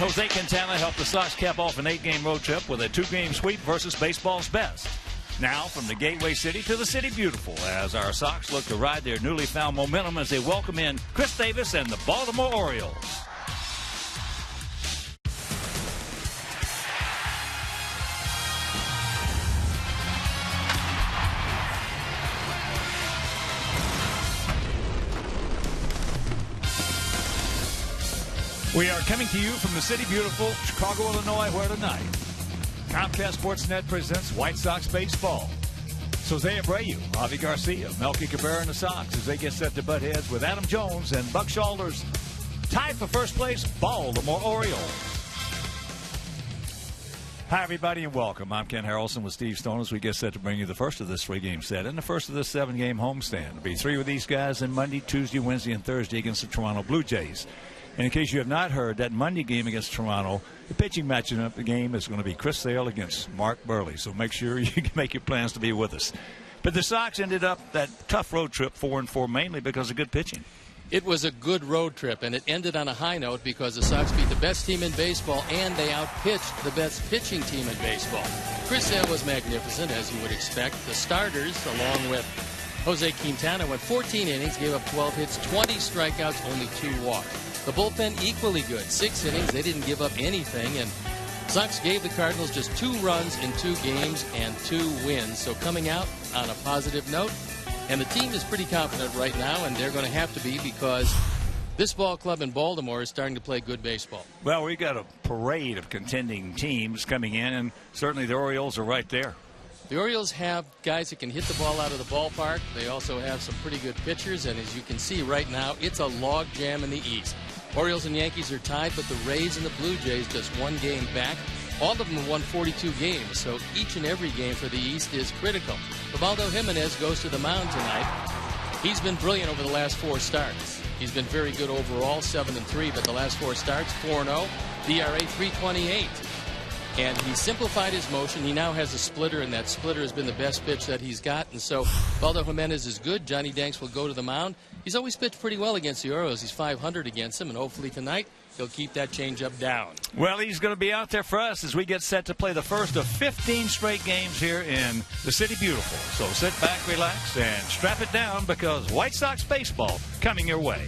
Jose Quintana helped the Sox cap off an 8-game road trip with a 2-game sweep versus baseball's best. Now from the Gateway City to the City Beautiful, as our Sox look to ride their newly found momentum as they welcome in Chris Davis and the Baltimore Orioles. We are coming to you from the City Beautiful, Chicago, Illinois, where tonight Comcast Sportsnet presents White Sox baseball. Jose Abreu, Javi Garcia, Melky Cabrera, and the Sox as they get set to butt heads with Adam Jones and Buck Shoulders, tied for first place, Baltimore Orioles. Hi, everybody, and welcome. I'm Ken Harrelson with Steve Stone as we get set to bring you the first of this 3-game set and the first of this 7-game homestand. There'll be 3 with these guys in Monday, Tuesday, Wednesday, and Thursday against the Toronto Blue Jays. And in case you have not heard, that Monday game against Toronto, the pitching matching up the game is going to be Chris Sale against Mark Burley. So make sure you can make your plans to be with us. But the Sox ended up that tough road trip 4-4 mainly because of good pitching. It was a good road trip, and it ended on a high note because the Sox beat the best team in baseball, and they outpitched the best pitching team in baseball. Chris Sale was magnificent, as you would expect. The starters, along with Jose Quintana, went 14 innings, gave up 12 hits, 20 strikeouts, only 2 walks. The bullpen equally good. 6 innings. They didn't give up anything. And Sox gave the Cardinals just 2 runs in 2 games and 2 wins. So coming out on a positive note. And the team is pretty confident right now, and they're going to have to be because this ball club in Baltimore is starting to play good baseball. Well, we got a parade of contending teams coming in, and certainly the Orioles are right there. The Orioles have guys that can hit the ball out of the ballpark. They also have some pretty good pitchers, and as you can see right now, it's a log jam in the East. Orioles and Yankees are tied, but the Rays and the Blue Jays just 1 game back. All of them have won 42 games, so each and every game for the East is critical. Ubaldo Jimenez goes to the mound tonight. He's been brilliant over the last 4 starts. He's been very good overall, 7-3, but the last 4 starts, 4-0, DRA 3.28. And he simplified his motion. He now has a splitter, and that splitter has been the best pitch that he's got. And so Ubaldo Jimenez is good. Johnny Danks will go to the mound. He's always pitched pretty well against the Orioles. He's 500 against them, and hopefully tonight he'll keep that changeup down. Well, he's going to be out there for us as we get set to play the first of 15 straight games here in the City Beautiful. So sit back, relax, and strap it down because White Sox baseball coming your way.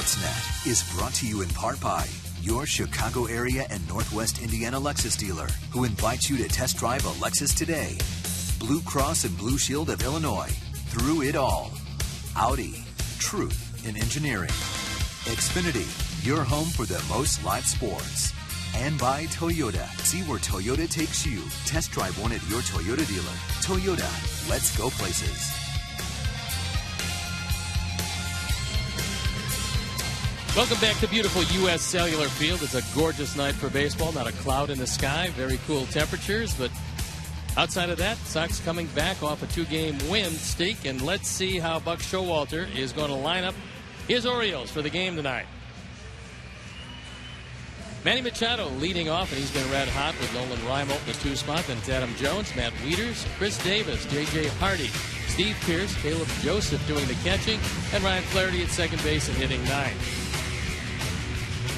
Sportsnet is brought to you in part by your Chicago area and Northwest Indiana Lexus dealer, who invites you to test drive a Lexus today. Blue Cross and Blue Shield of Illinois. Through it all. Audi. Truth in engineering. Xfinity. Your home for the most live sports. And by Toyota. See where Toyota takes you. Test drive one at your Toyota dealer. Toyota. Let's go places. Welcome back to beautiful U.S. Cellular Field. It's a gorgeous night for baseball. Not a cloud in the sky. Very cool temperatures. But outside of that, Sox coming back off a 2-game win streak. And let's see how Buck Showalter is going to line up his Orioles for the game tonight. Manny Machado leading off, and he's been red hot with Nolan Reimold in the 2 spot. Then it's Adam Jones, Matt Wieters, Chris Davis, J.J. Hardy, Steve Pearce, Caleb Joseph doing the catching, and Ryan Flaherty at second base and hitting 9th.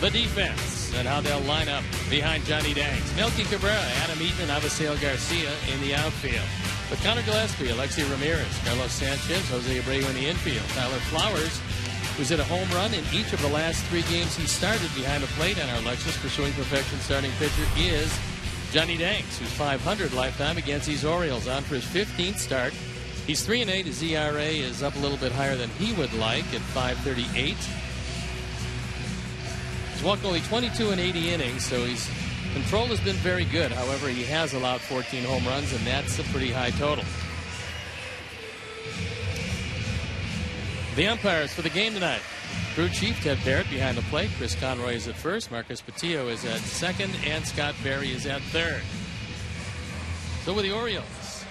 The defense and how they'll line up behind Johnny Danks. Melky Cabrera, Adam Eaton, and Avisail Garcia in the outfield. With Connor Gillespie, Alexi Ramirez, Carlos Sanchez, Jose Abreu in the infield. Tyler Flowers, who's hit a home run in each of the last 3 games he started behind the plate. And our Lexus Pursuing Perfection starting pitcher is Johnny Danks, who's .500 lifetime against these Orioles, on for his 15th start. He's 3-8. His ERA is up a little bit higher than he would like at .538. He's walked only 22 in 80 innings, so his control has been very good. However, he has allowed 14 home runs, and that's a pretty high total. The umpires for the game tonight. Crew chief Ted Barrett behind the plate. Chris Conroy is at first. Marcus Patillo is at second. And Scott Berry is at third. So with the Orioles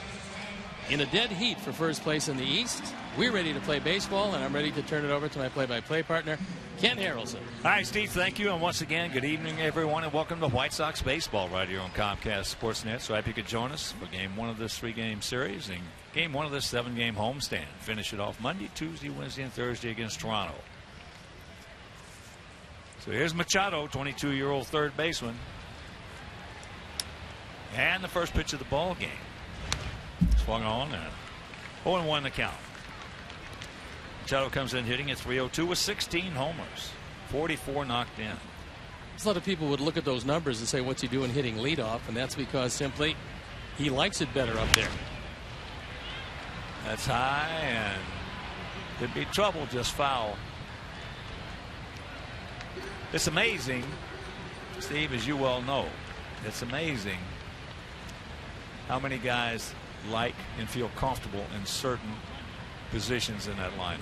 in a dead heat for first place in the East, we're ready to play baseball, and I'm ready to turn it over to my play-by-play partner, Ken Harrelson. Hi, Steve. Thank you. And once again, good evening, everyone, and welcome to White Sox baseball right here on Comcast Sportsnet. So happy you could join us for game 1 of this 3-game series and game 1 of this 7-game homestand. Finish it off Monday, Tuesday, Wednesday, and Thursday against Toronto. So here's Machado, 22-year-old third baseman. And the first pitch of the ball game. Swung on and 0-1 the count. Machado comes in hitting at .302 with 16 homers, 44 knocked in. A lot of people would look at those numbers and say, what's he doing hitting leadoff? And that's because simply he likes it better up there. That's high and could be trouble, just foul. It's amazing, Steve, as you well know, it's amazing how many guys like and feel comfortable in certain positions in that lineup.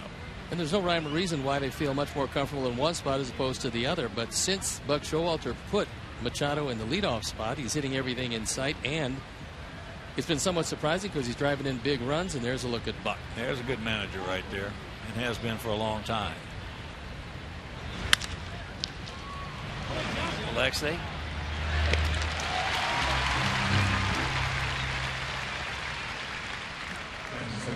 And there's no rhyme or reason why they feel much more comfortable in one spot as opposed to the other. But since Buck Showalter put Machado in the leadoff spot, he's hitting everything in sight, and it's been somewhat surprising because he's driving in big runs. And there's a look at Buck. There's a good manager right there, and has been for a long time. Alexei.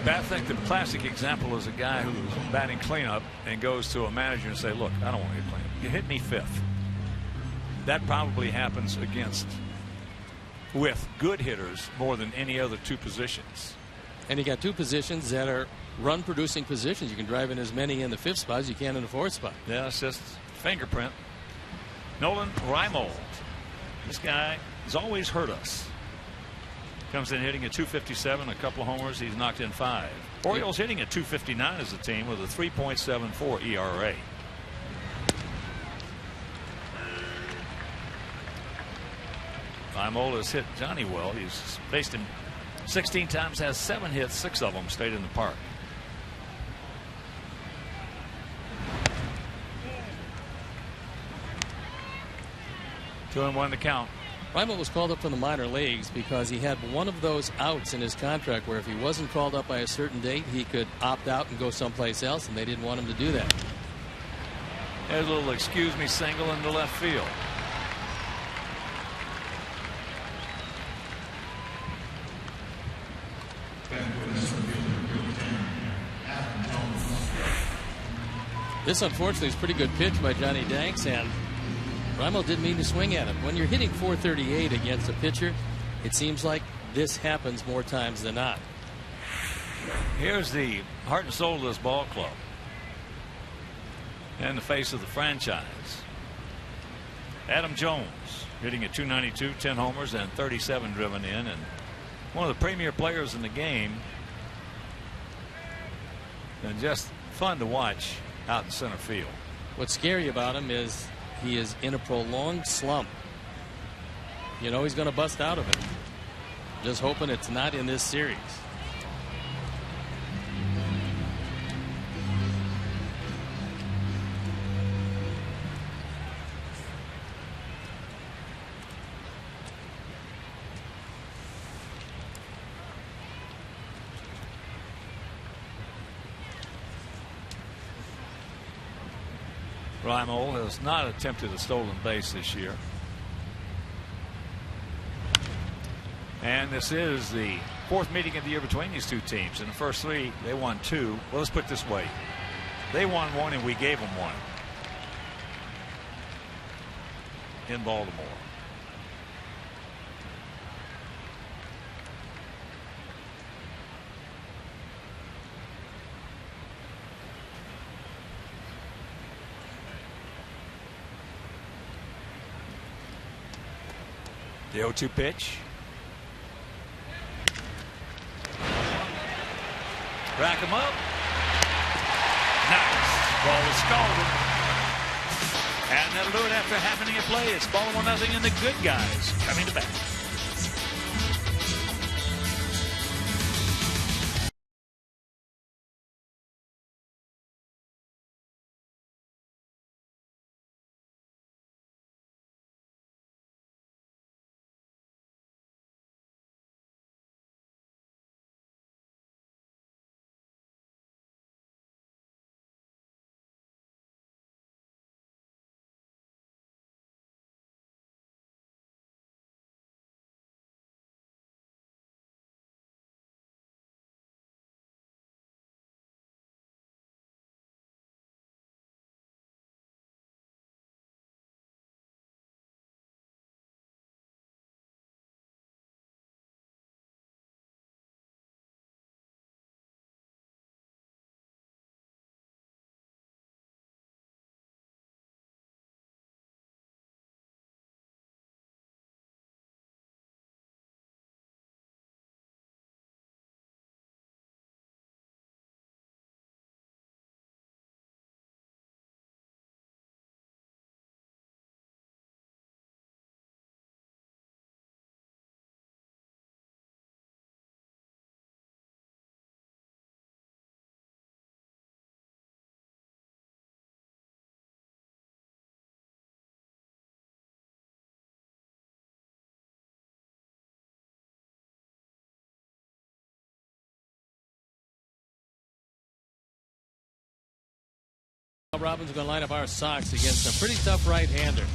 I think the classic example is a guy who's batting cleanup and goes to a manager and say, look, I don't want to hit cleanup. You hit me 5th. That probably happens with good hitters more than any other 2 positions. And you got 2 positions that are run producing positions. You can drive in as many in the 5th spot as you can in the 4th spot. Yeah, it's just fingerprint. Nolan Reimold. This guy has always hurt us. Comes in hitting at .257, a couple of homers. He's knocked in 5. Orioles hitting at .259 as a team with a 3.74 ERA. Reimold has hit Johnny well. He's faced him 16 times, has 7 hits, 6 of them stayed in the park. Two and 1 to count. Reimold was called up from the minor leagues because he had one of those outs in his contract where if he wasn't called up by a certain date, he could opt out and go someplace else, and they didn't want him to do that. There's a little excuse me single into left field. This, unfortunately, is a pretty good pitch by Johnny Danks, and Reimold didn't mean to swing at him. When you're hitting .438 against a pitcher, it seems like this happens more times than not. Here's the heart and soul of this ball club. And the face of the franchise, Adam Jones, hitting at .292, 10 homers and 37 driven in, and one of the premier players in the game, and just fun to watch out in center field. What's scary about him is he is in a prolonged slump. You know he's going to bust out of it. Just hoping it's not in this series. Reimold has not attempted a stolen base this year. And this is the fourth meeting of the year between these two teams. In the first three, they won 2. Well, let's put it this way. They won 1 and we gave them 1 in Baltimore. The 0-2 pitch. Rack him up. Nice. Ball was scalded. And that'll do it after half inning of play. It's Baltimore nothing, and the good guys coming to bat. Robbins is going to line up our Sox against a pretty tough right-hander.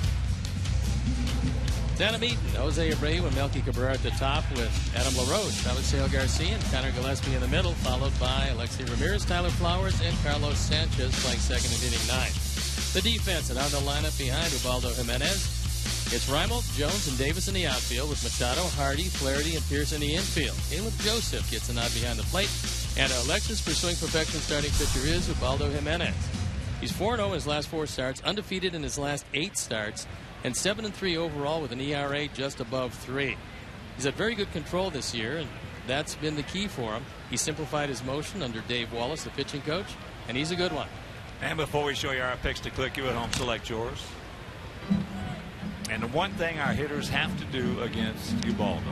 Santa Meeting, Jose Abreu and Melky Cabrera at the top with Adam LaRoche, Aliseo Garcia, and Connor Gillespie in the middle, followed by Alexi Ramirez, Tyler Flowers, and Carlos Sanchez playing second and hitting ninth. The defense and out of the lineup behind Ubaldo Jimenez. It's Reimold, Jones, and Davis in the outfield with Machado, Hardy, Flaherty, and Pierce in the infield. Caleb Joseph gets a nod behind the plate. And Alexis pursuing perfection starting pitcher is Ubaldo Jimenez. He's 4-0 in his last 4 starts, undefeated in his last 8 starts, and 7-3 overall with an ERA just above 3. He's had very good control this year, and that's been the key for him. He simplified his motion under Dave Wallace, the pitching coach, and he's a good one. And before we show you our picks to click, you at home select yours. And the one thing our hitters have to do against Ubaldo,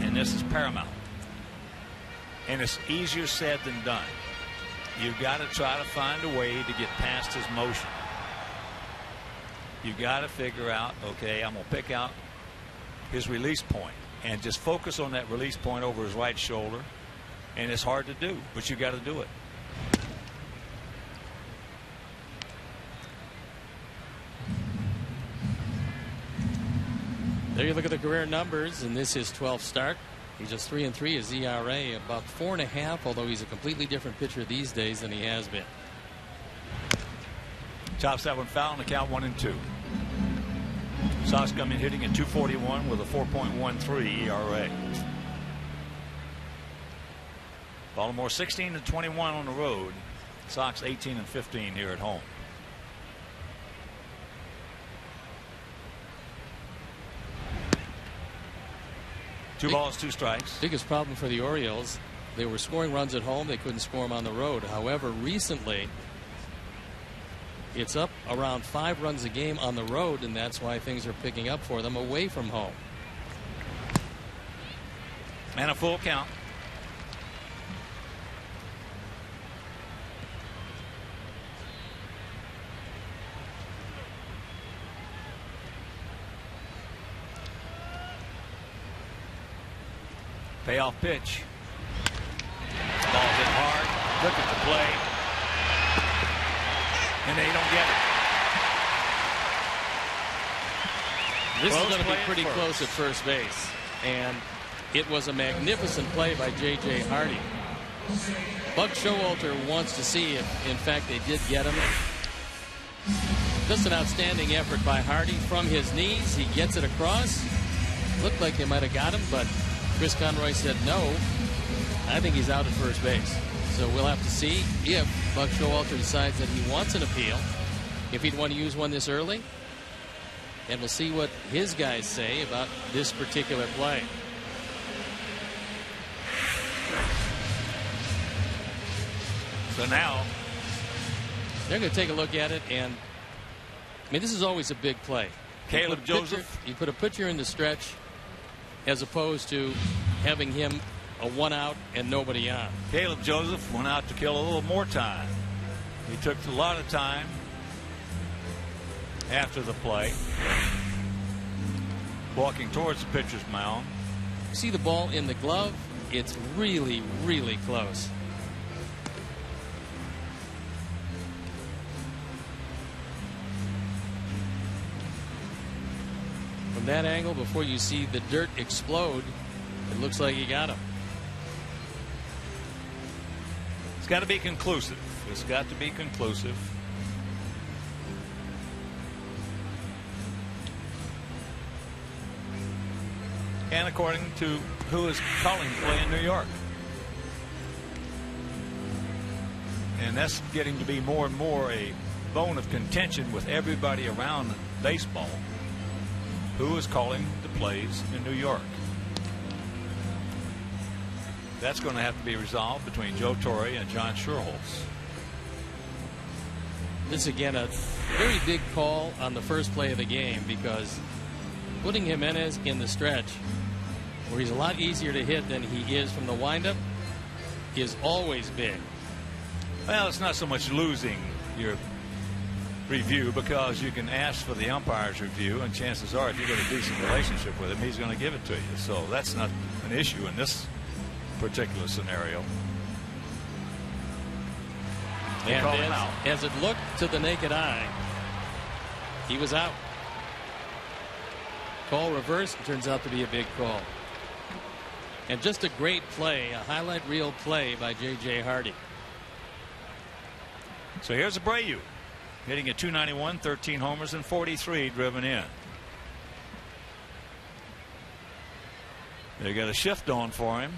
and this is paramount, and it's easier said than done. You've got to try to find a way to get past his motion. You've got to figure out, okay, I'm going to pick out his release point and just focus on that release point over his right shoulder. And it's hard to do, but you got to do it. There you look at the career numbers, and this is 12th start. He's just 3-3. His ERA about 4.5, although he's a completely different pitcher these days than he has been. Chops that one foul, and the count 1-2. Sox come in hitting at .241 with a 4.13 ERA. Baltimore 16-21 on the road. Sox 18-15 here at home. 2 balls, 2 strikes. Biggest problem for the Orioles, they were scoring runs at home. They couldn't score them on the road. However, recently, it's up around 5 runs a game on the road, and that's why things are picking up for them away from home. And a full count. Payoff pitch. Ball's hit hard. Look at the play. And they don't get it. This is going to be pretty close at first base. And it was a magnificent play by J.J. Hardy. Buck Showalter wants to see if, in fact, they did get him. Just an outstanding effort by Hardy from his knees. He gets it across. Looked like they might have got him, but Chris Conroy said no. I think he's out at first base. So we'll have to see if Buck Showalter decides that he wants an appeal, if he'd want to use one this early. And we'll see what his guys say about this particular play. So now they're going to take a look at it, and I mean, this is always a big play. Caleb Joseph. You put a pitcher in the stretch as opposed to having him a 1 out and nobody on. Caleb Joseph went out to kill a little more time. He took a lot of time after the play, walking towards the pitcher's mound. See the ball in the glove? It's really, really close. From that angle, before you see the dirt explode, it looks like he got him. It's got to be conclusive. It's got to be conclusive. And according to who is calling the play in New York. And that's getting to be more and more a bone of contention with everybody around baseball. Who is calling the plays in New York? That's going to have to be resolved between Joe Torre and John Schuerholz. This again a very big call on the first play of the game, because putting Jimenez in the stretch where he's a lot easier to hit than he is from the windup is always big. Well, it's not so much losing your review, because you can ask for the umpire's review, and chances are if you get a decent relationship with him, he's going to give it to you. So that's not an issue in this particular scenario. And as it looked to the naked eye, he was out. Call reversed. It turns out to be a big call. And just a great play, a highlight reel play by J.J. Hardy. So here's Abreu hitting at .291, 13 homers and 43 driven in. They got a shift on for him.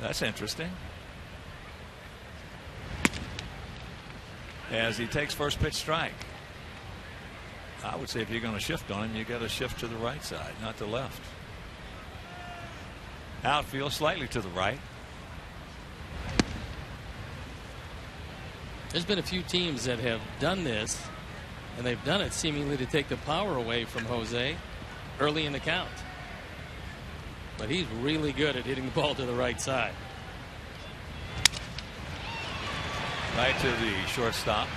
That's interesting. As he takes first pitch strike. I would say if you're going to shift on him, you got to shift to the right side, not the left. Outfield slightly to the right. There's been a few teams that have done this, and they've done it seemingly to take the power away from Jose early in the count. But he's really good at hitting the ball to the right side. Right to the shortstop.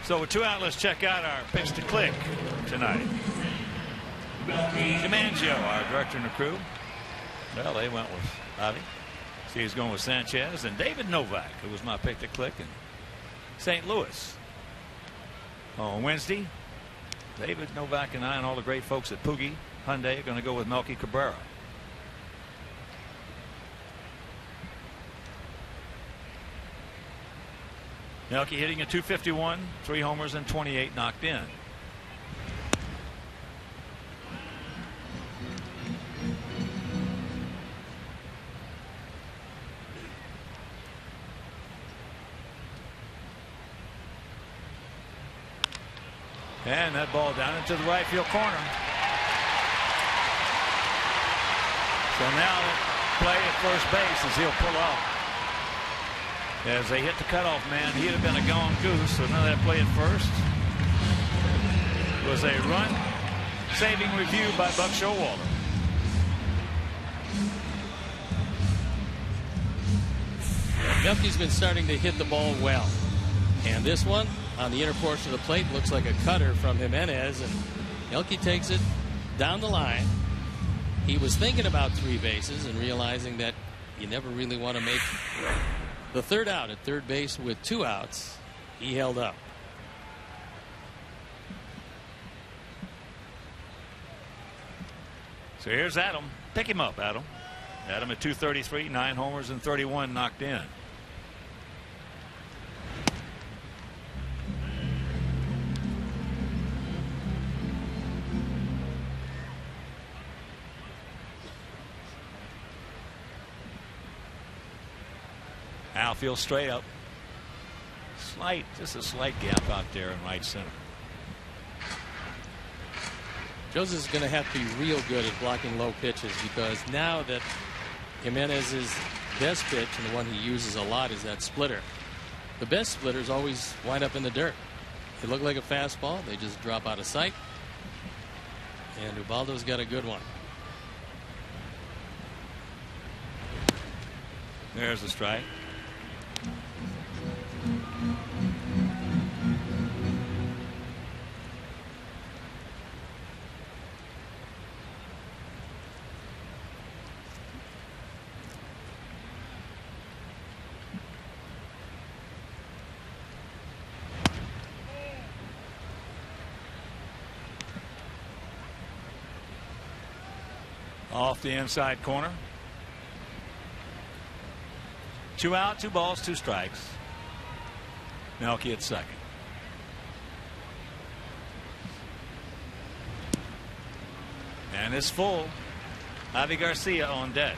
So with 2 out, let's check out our pitch to click tonight. DiManggio, our director and the crew. Well, they went with Javi. See, he's going with Sanchez and David Novak, who was my pick to click in St. Louis. On Wednesday, David Novak and I and all the great folks at Poogie Hyundai are going to go with Melky Cabrera. Melky hitting at .251, 3 homers and 28 knocked in. And that ball down into the right field corner. So now play at first base as he'll pull off. As they hit the cutoff man, he'd have been a gone goose. So now that play at first was a run-saving review by Buck Showalter. Melky's been starting to hit the ball well. And this one on the inner portion of the plate looks like a cutter from Jimenez. And Melky takes it down the line. He was thinking about 3 bases and realizing that you never really want to make the third out at third base with 2 outs. He held up. So here's Adam. Pick him up, Adam. Adam at 233, 9 homers and 31 knocked in. Outfield straight up. Just a slight gap out there in right center. Joseph's going to have to be real good at blocking low pitches, because now that Jimenez's best pitch, and the one he uses a lot, is that splitter. The best splitters always wind up in the dirt. They look like a fastball. They just drop out of sight. And Ubaldo's got a good one. There's the strike. Off the inside corner. 2 out, 2 balls, 2 strikes. Melky at second. And it's full. Javi Garcia on deck.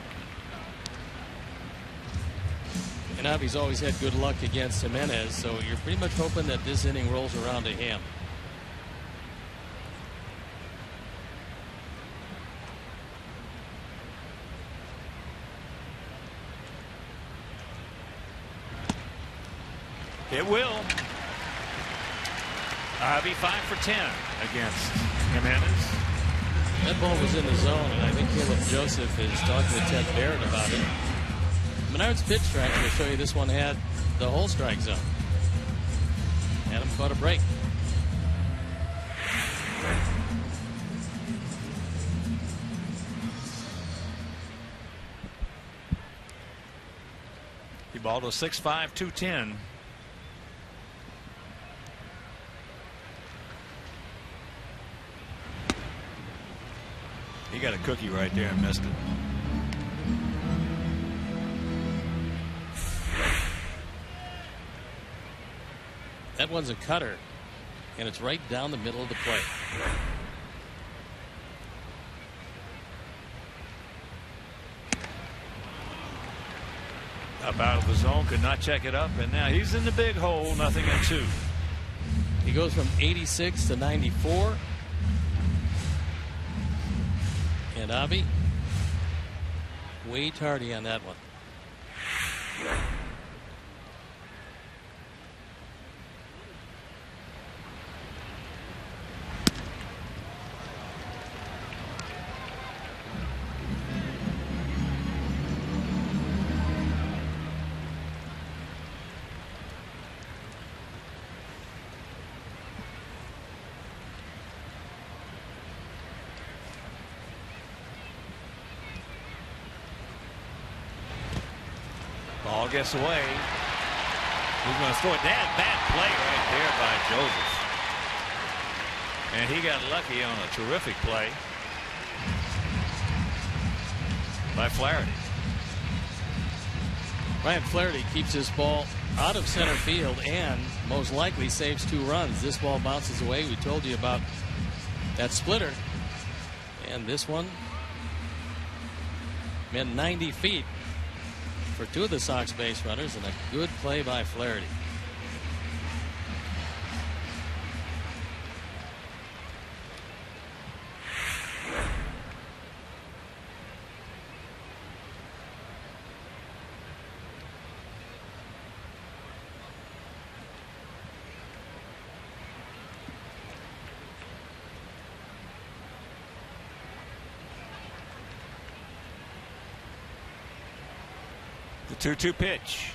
And Javi's always had good luck against Jimenez, so you're pretty much hoping that this inning rolls around to him. It will. Javi 5 for 10 against Jimenez. That ball was in the zone, and I think Caleb Joseph is talking to Ted Barrett about it. Menard's pitch tracker will show you this one had the whole strike zone. Adam caught a break. Ubaldo 6'5", 210. He got a cookie right there and missed it. That one's a cutter, and it's right down the middle of the plate. Up out of the zone, could not check it up, and now he's in the big hole, 0-2. He goes from 86 to 94. And Javi way tardy on that one. Ball gets away. He's going to throw it down. Bad play right there by Joseph. And he got lucky on a terrific play by Flaherty. Ryan Flaherty keeps his ball out of center field and most likely saves 2 runs. This ball bounces away. We told you about that splitter. And this one meant 90 feet for 2 of the Sox base runners, and a good play by Flaherty. The 2-2 pitch.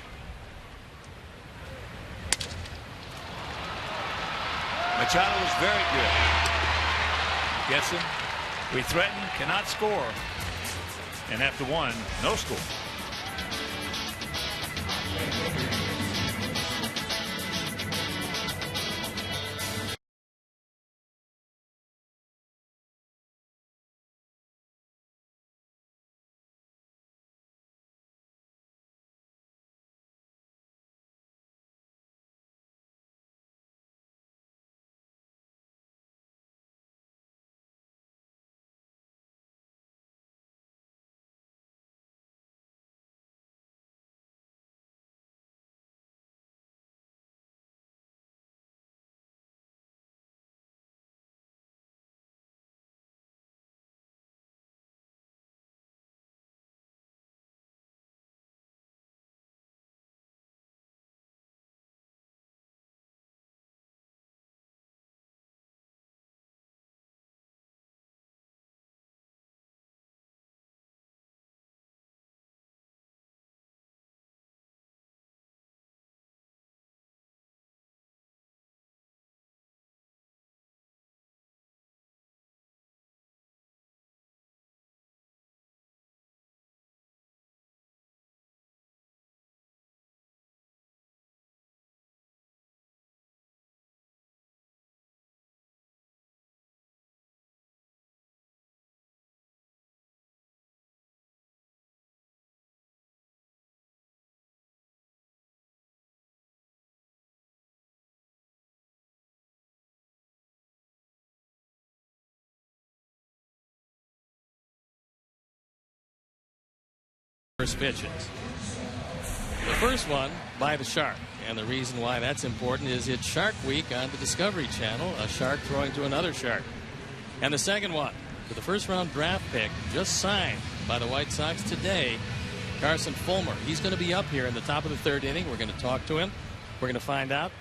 Machado was very good. Gets him. We threaten, cannot score. And after one, no score. First pitches. The first one by the Shark, and the reason why that's important is it's Shark Week on the Discovery Channel, a shark throwing to another shark. And the second one, to the first-round draft pick, just signed by the White Sox today, Carson Fulmer. He's going to be up here in the top of the third inning. We're going to talk to him. We're going to find out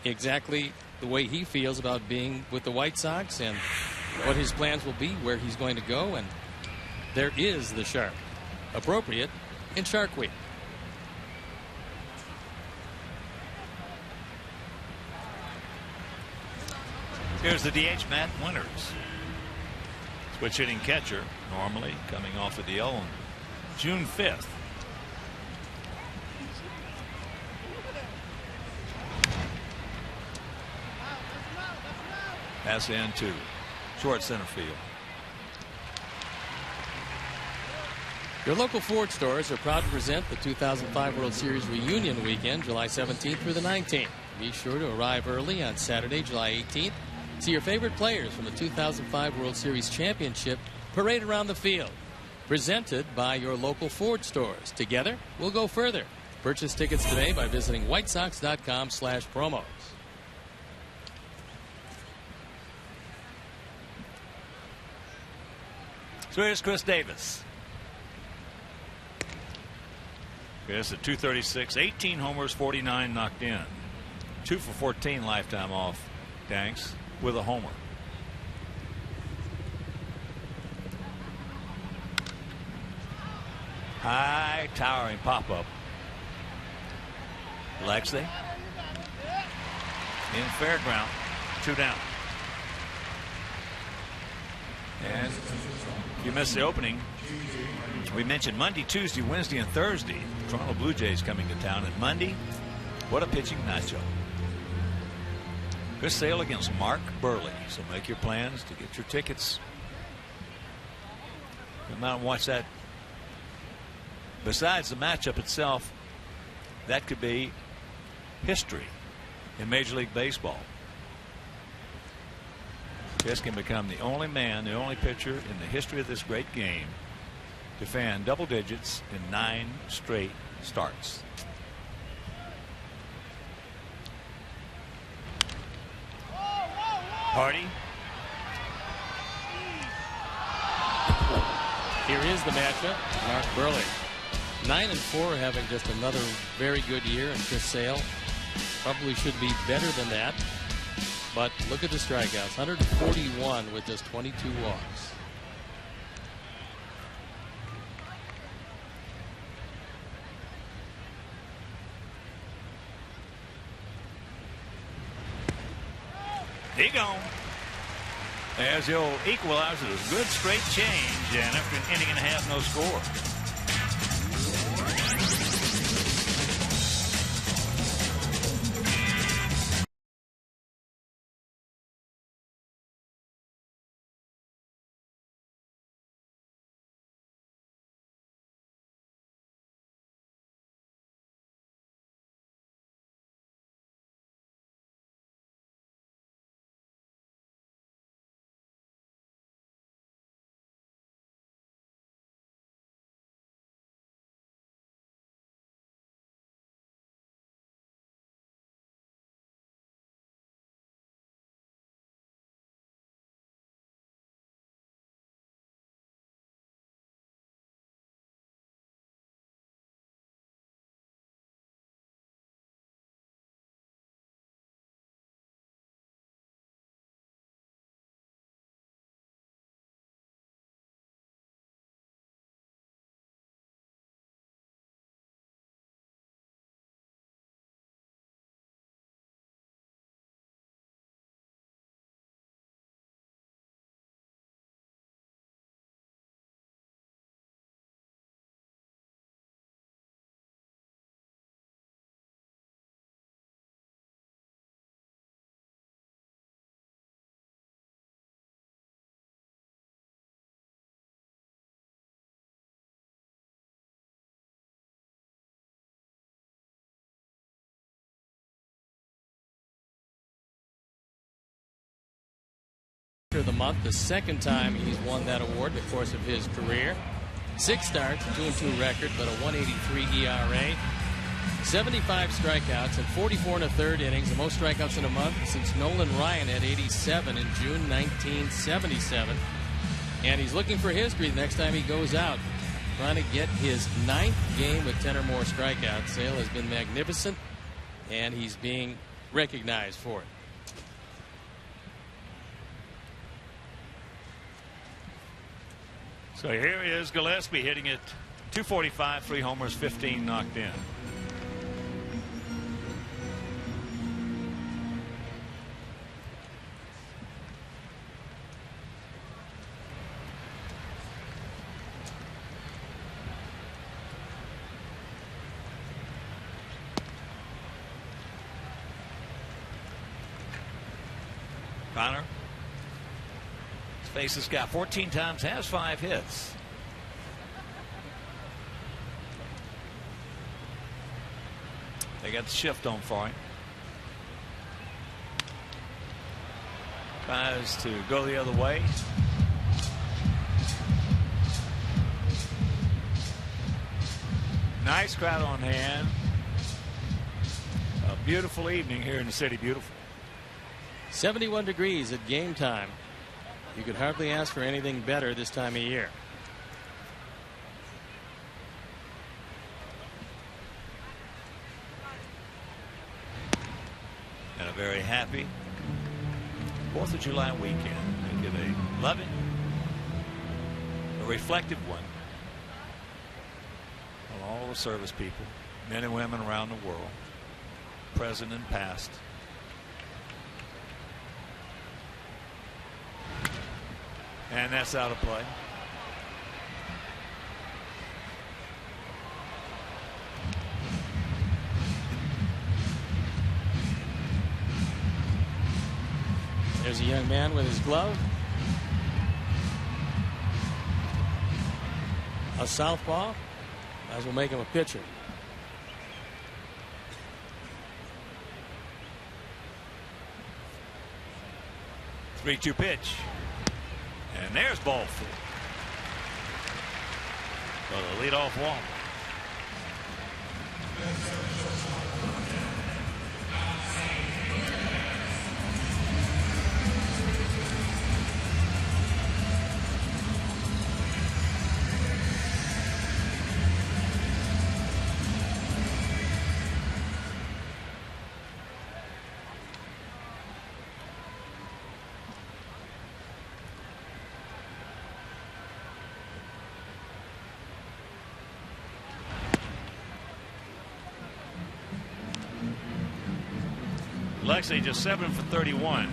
exactly the way he feels about being with the White Sox and what his plans will be, where he's going to go, and there is the Shark. Appropriate in Shark Week. Here's the DH, Matt Winters. Switch hitting catcher, normally coming off a deal on June 5th. Pass in to short center field. Your local Ford stores are proud to present the 2005 World Series Reunion Weekend, July 17th through the 19th. Be sure to arrive early on Saturday, July 18th. See your favorite players from the 2005 World Series Championship parade around the field. Presented by your local Ford stores. Together, we'll go further. Purchase tickets today by visiting whitesox.com/promos. So here's Chris Davis. Chris at 236, 18 homers, 49 knocked in. 2 for 14 lifetime off Danks with a homer. High towering pop up. Lexley in fairground, 2 down. And if you missed the opening, we mentioned Monday, Tuesday, Wednesday, and Thursday. Toronto Blue Jays coming to town. And Monday, what a pitching matchup. Chris Sale against Mark Burley. So make your plans to get your tickets. Come out and watch that. Besides the matchup itself, that could be history in Major League Baseball. Chris can become the only man, the only pitcher in the history of this great game to fan double digits in 9 straight starts. Hardy. Here is the matchup. Mark Burley. 9-4, having just another very good year, and Chris Sale probably should be better than that. But look at the strikeouts, 141 with just 22 walks. He gone. There's the old equalizer. It was a good straight change, and after an inning and a half, no score. Of the month, the second time he's won that award in the course of his career. 6 starts, 2-2 record, but a 1.83 ERA, 75 strikeouts, and 44 1/3 innings, the most strikeouts in a month since Nolan Ryan had 87 in June 1977. And he's looking for history the next time he goes out, trying to get his 9th game with 10 or more strikeouts. Sale has been magnificent, and he's being recognized for it. So here is Gillespie hitting it .245, 3 homers, 15 knocked in. Connor. Face has got 14 times, has 5 hits. They got the shift on for him. Tries to go the other way. Nice crowd on hand. A beautiful evening here in the city. Beautiful. 71 degrees at game time. You could hardly ask for anything better this time of year. And a very happy 4th of July weekend. Make it a loving, a reflective one on all the service people, men and women around the world, present and past. And that's out of play. There's a young man with his glove. A southpaw. Might as well make him a pitcher. Three-two pitch. And there's ball 4. For the leadoff walk. Lexi just 7 for 31.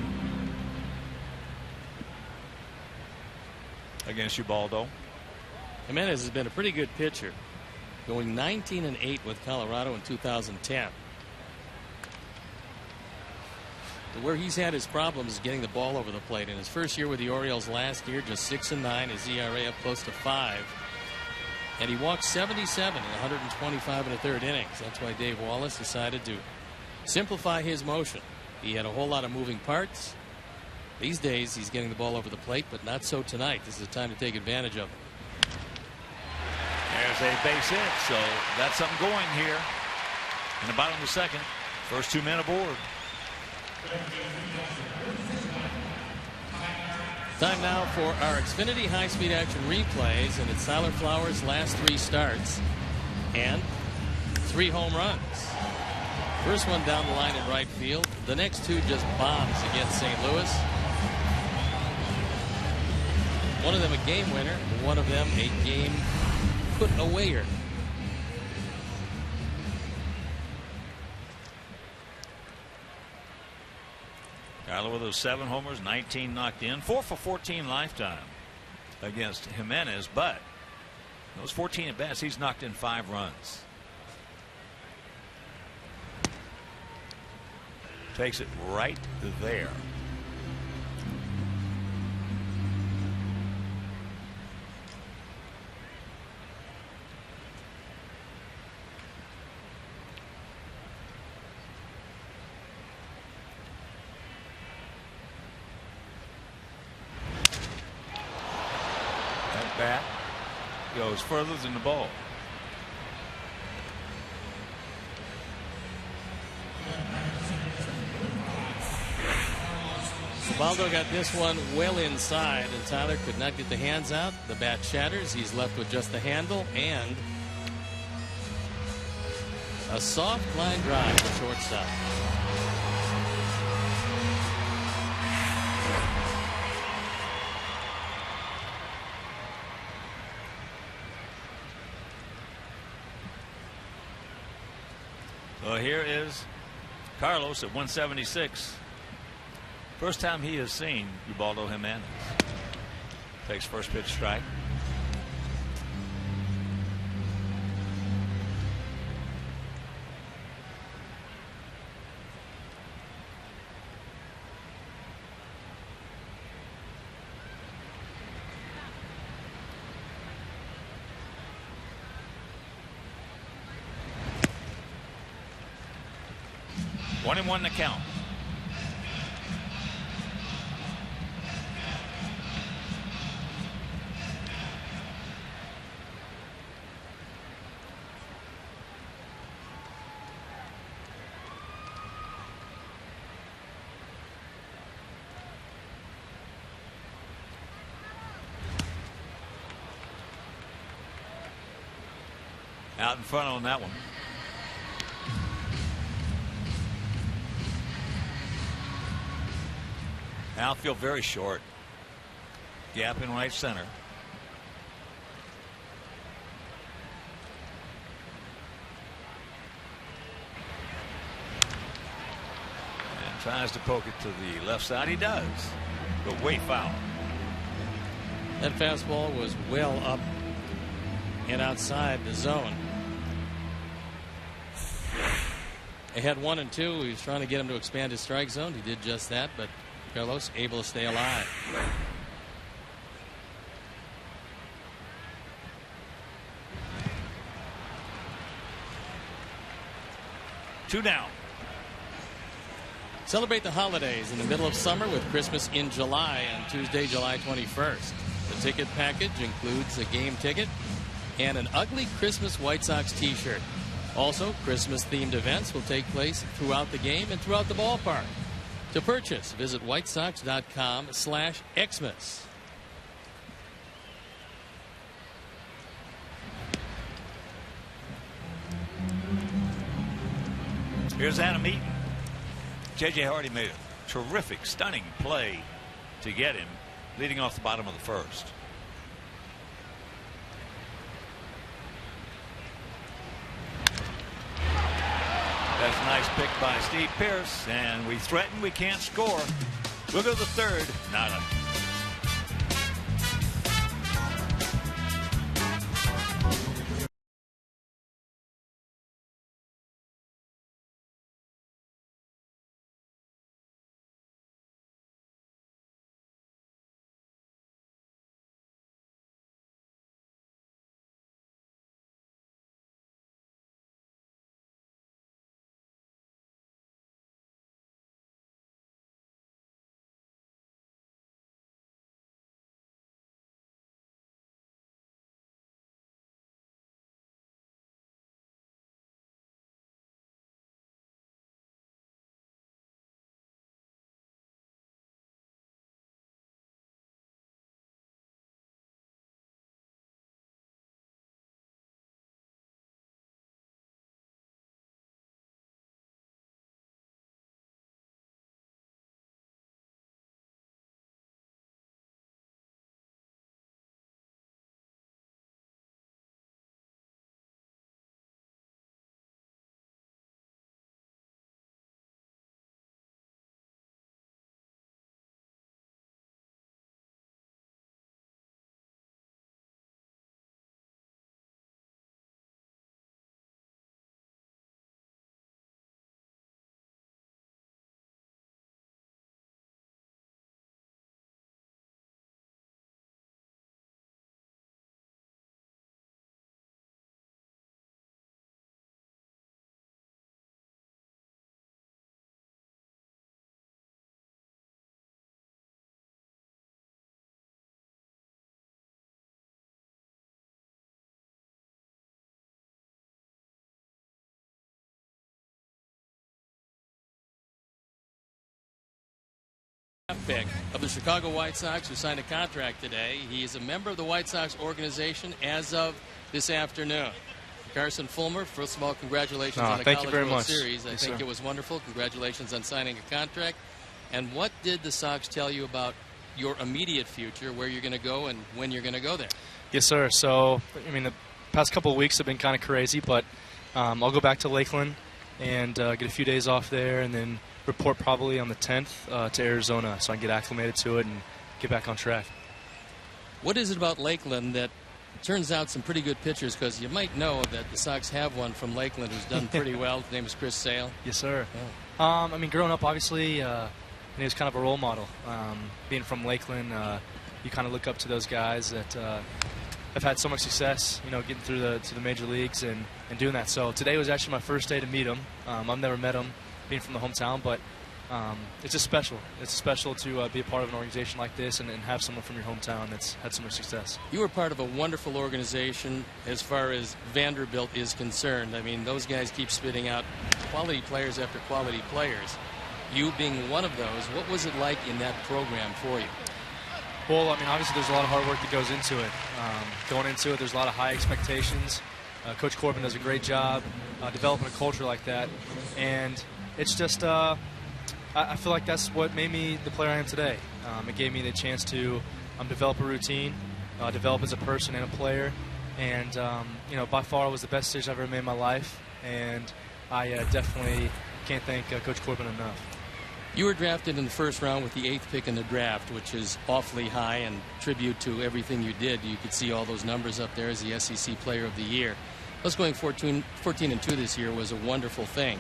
against Ubaldo. Jimenez has been a pretty good pitcher, going 19-8 with Colorado in 2010. Where he's had his problems is getting the ball over the plate. In his first year with the Orioles last year, just 6-9, his ERA up close to 5. And he walked 77 in 125 and a third innings. That's why Dave Wallace decided to simplify his motion. He had a whole lot of moving parts. These days, he's getting the ball over the plate, but not so tonight. This is a time to take advantage of it. There's a base hit, so that's something going here in the bottom of the second. First 2 men aboard. Time now for our Xfinity high-speed action replays, and it's Tyler Flowers' last 3 starts and 3 home runs. First one down the line in right field. The next 2 just bombs against St. Louis. One of them a game winner, one of them a game put awayer. Tyler with those 7 homers, 19 knocked in, 4 for 14 lifetime against Jimenez, but those 14 at bats, he's knocked in 5 runs. Takes it right there. Bat goes further than the ball. Ubaldo got this one well inside, and Tyler could not get the hands out. The bat shatters. He's left with just the handle and a soft line drive to shortstop. Well, here is Carlos at 176. First time he has seen Ubaldo Jimenez. Takes first pitch strike. One and one to count. Out in front on that one. Outfield very short. Gap in right center. And tries to poke it to the left side. He does, but way foul. That fastball was well up and outside the zone. They had 1 and 2. He was trying to get him to expand his strike zone. He did just that, but Carlos able to stay alive. Two down. Celebrate the holidays in the middle of summer with Christmas in July on Tuesday, July 21st. The ticket package includes a game ticket and an ugly Christmas White Sox t-shirt. Also, Christmas-themed events will take place throughout the game and throughout the ballpark. To purchase, visit whitesox.com/Xmas. Here's Adam Eaton. J.J. Hardy made a terrific, stunning play to get him, leading off the bottom of the first. That's a nice pick by Steve Pearce, and we threaten, we can't score. We'll go to the third. Nada. Pick of the Chicago White Sox, who signed a contract today. He is a member of the White Sox organization as of this afternoon. Carson Fulmer, first of all, congratulations on the College World Series. I think it was wonderful. Congratulations on signing a contract. And what did the Sox tell you about your immediate future, where you're going to go and when you're going to go there? Yes, sir. So, I mean, the past couple of weeks have been kind of crazy, but I'll go back to Lakeland and get a few days off there, and then report probably on the 10th to Arizona so I can get acclimated to it and get back on track. What is it about Lakeland that turns out some pretty good pitchers? Because you might know that the Sox have one from Lakeland who's done pretty well. His name is Chris Sale. Yes, sir. Yeah. I mean, growing up, obviously, he was kind of a role model. Being from Lakeland, you kind of look up to those guys that have had so much success, you know, getting through to the major leagues and doing that. So today was actually my first day to meet him. I've never met him, being from the hometown, but it's just special. It's special to be a part of an organization like this and have someone from your hometown that's had so much success. You were part of a wonderful organization as far as Vanderbilt is concerned. I mean, those guys keep spitting out quality players after quality players. You being one of those, what was it like in that program for you? Well, I mean, obviously there's a lot of hard work that goes into it. Going into it, there's a lot of high expectations. Coach Corbin does a great job developing a culture like that. And it's just, I feel like that's what made me the player I am today. It gave me the chance to develop a routine, develop as a person and a player. And, you know, by far it was the best decision I've ever made in my life. And I definitely can't thank Coach Corbin enough. You were drafted in the first round with the 8th pick in the draft, which is awfully high and tribute to everything you did. You could see all those numbers up there as the SEC Player of the Year. Us going 14-2 this year was a wonderful thing.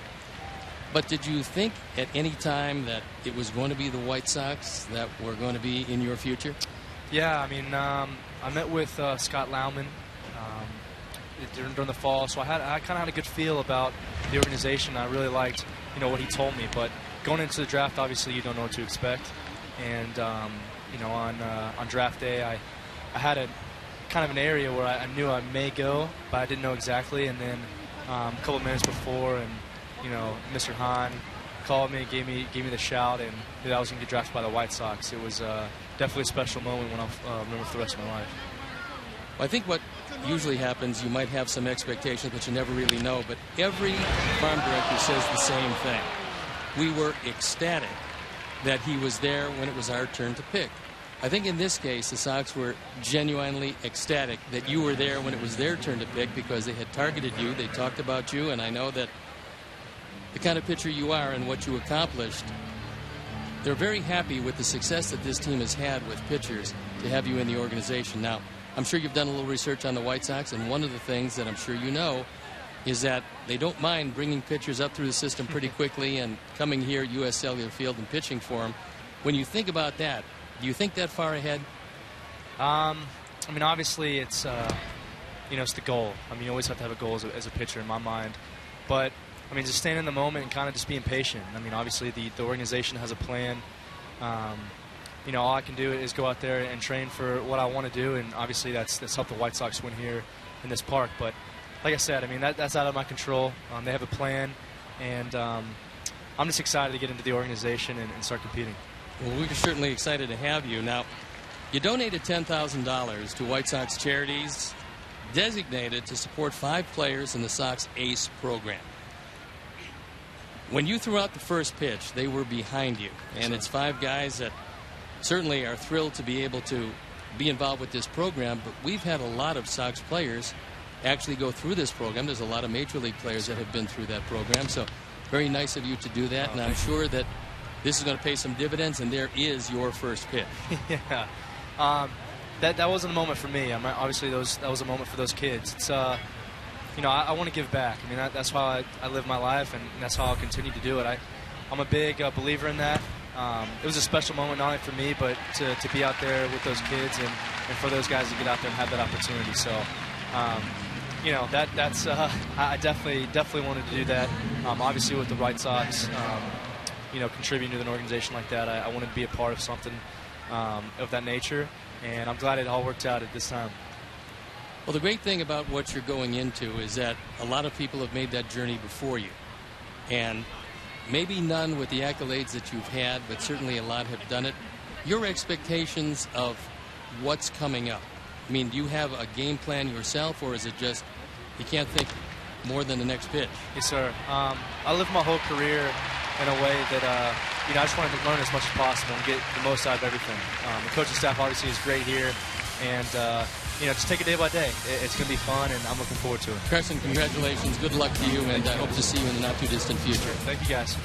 But did you think at any time that it was going to be the White Sox that were going to be in your future? Yeah, I mean, I met with Scott Lauman during the fall, so I kind of had a good feel about the organization. I really liked, you know, what he told me. But going into the draft, obviously, you don't know what to expect. And you know, on draft day, I had a kind of an area where I knew I may go, but I didn't know exactly. And then a couple of minutes before, and you know, Mr. Hahn called me, gave me the shout, and that I was going to get drafted by the White Sox. It was definitely a special moment when I'll remember for the rest of my life. Well, I think what usually happens, you might have some expectations, but you never really know. But every farm director says the same thing. We were ecstatic that he was there when it was our turn to pick. I think in this case, the Sox were genuinely ecstatic that you were there when it was their turn to pick because they had targeted you, they talked about you, and I know that the kind of pitcher you are and what you accomplished, they're very happy with the success that this team has had with pitchers to have you in the organization. Now, I'm sure you've done a little research on the White Sox, and one of the things that I'm sure you know is that they don't mind bringing pitchers up through the system pretty quickly and coming here at U.S. Cellular Field and pitching for them. When you think about that, do you think that far ahead? I mean, obviously, it's you know, it's the goal. I mean, you always have to have a goal as a pitcher in my mind. But I mean, just staying in the moment and kind of just being patient. I mean, obviously, the organization has a plan. You know, all I can do is go out there and train for what I want to do, and obviously that's helped the White Sox win here in this park. But like I said, I mean, that's out of my control. They have a plan, and I'm just excited to get into the organization and start competing. Well, we're certainly excited to have you. Now, you donated $10,000 to White Sox charities designated to support 5 players in the Sox ACE program. When you threw out the first pitch, they were behind you, and it's 5 guys that certainly are thrilled to be able to be involved with this program, but we've had a lot of Sox players actually go through this program. There's a lot of Major League players that have been through that program, so very nice of you to do that, and I'm sure that this is going to pay some dividends, and there is your first pitch. Yeah. That wasn't a moment for me. I mean, obviously, that was a moment for those kids. It's, you know, I want to give back. I mean, that's how I live my life, and that's how I'll continue to do it. I'm a big believer in that. It was a special moment not only for me, but to be out there with those kids and for those guys to get out there and have that opportunity. So, you know, that's I definitely wanted to do that. Obviously, with the White Sox, you know, contributing to an organization like that, I wanted to be a part of something of that nature, and I'm glad it all worked out at this time. Well, the great thing about what you're going into is that a lot of people have made that journey before you. And maybe none with the accolades that you've had, but certainly a lot have done it. Your expectations of what's coming up. I mean, do you have a game plan yourself, or is it just you can't think more than the next pitch? Yes, sir. I lived my whole career in a way that, I just wanted to learn as much as possible and get the most out of everything. The coaching staff obviously is great here, and, just take it day by day. It's going to be fun, and I'm looking forward to it. Carson, congratulations. Good luck to you, and I hope to see you in the not-too-distant future. Thank you, guys.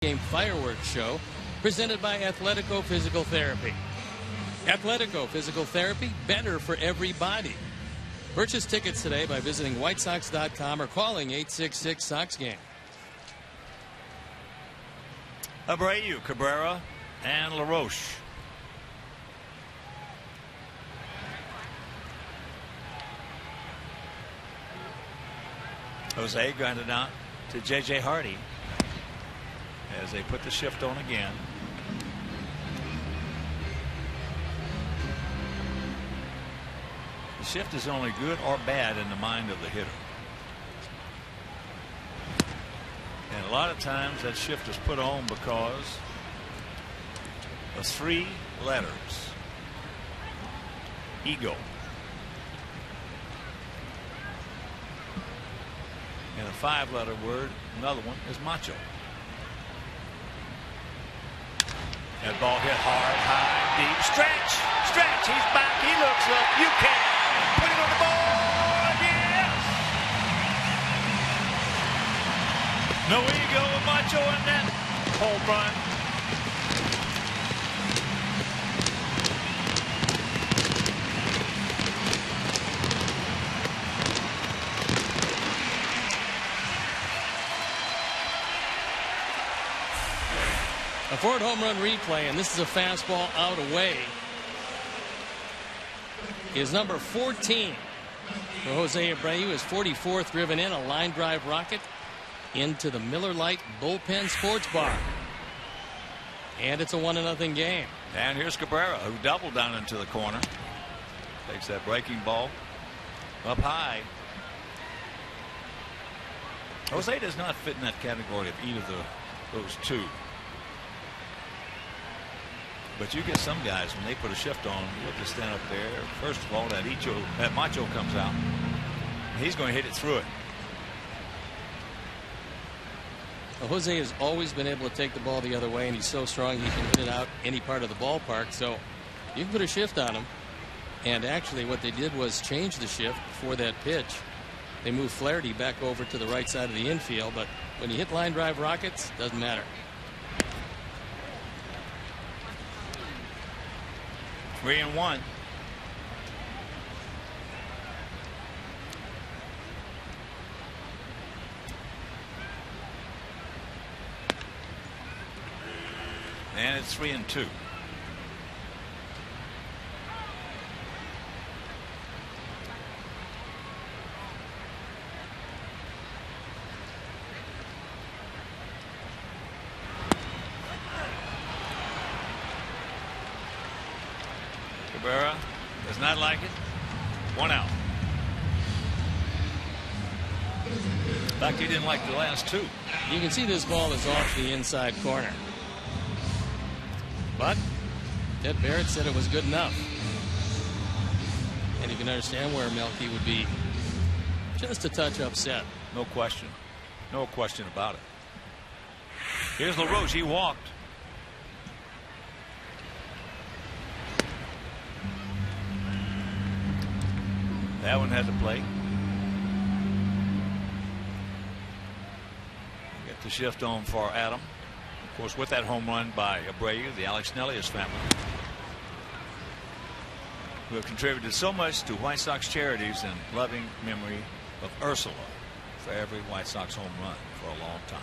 Game fireworks show presented by Athletico Physical Therapy. Athletico Physical Therapy, better for everybody. Purchase tickets today by visiting whitesox.com or calling 866-SOX-GAME. Abreu, Cabrera, and LaRoche. Jose grounded out to J.J. Hardy as they put the shift on again. The shift is only good or bad in the mind of the hitter. And a lot of times that shift is put on because of 3 letters. Ego. And a 5-letter word, another one, is macho. That ball hit hard, high, deep. Stretch! Stretch! He's back. He looks up. You can put it on the board. Yes! No ego with Macho in that home run. A Ford home run replay, and this is a fastball out away, is number 14 for Jose Abreu. His 44th driven in, a line drive rocket into the Miller Lite bullpen sports bar. And it's a 1-0 game. And here's Cabrera, who doubled down into the corner. Takes that breaking ball up high. Jose does not fit in that category of either of those two. But you get some guys, when they put a shift on, you have to stand up there. First of all, that macho comes out. He's going to hit it through it. Well, Jose has always been able to take the ball the other way, and he's so strong he can hit it out any part of the ballpark. So you can put a shift on him. And actually what they did was change the shift before that pitch. They moved Flaherty back over to the right side of the infield. But when you hit line drive rockets, doesn't matter. 3-1. And it's 3-2. Cabrera does not like it. 1 out. In fact, he didn't like the last 2. You can see this ball is off the inside corner. But Ted Barrett said it was good enough. And you can understand where Melky would be just a touch upset. No question. No question about it. Here's LaRoche. He walked. That one has a play. Get the shift on for Adam. Of course, with that home run by Abreu, the Alex Nellius family, who have contributed so much to White Sox charities in loving memory of Ursula for every White Sox home run for a long time.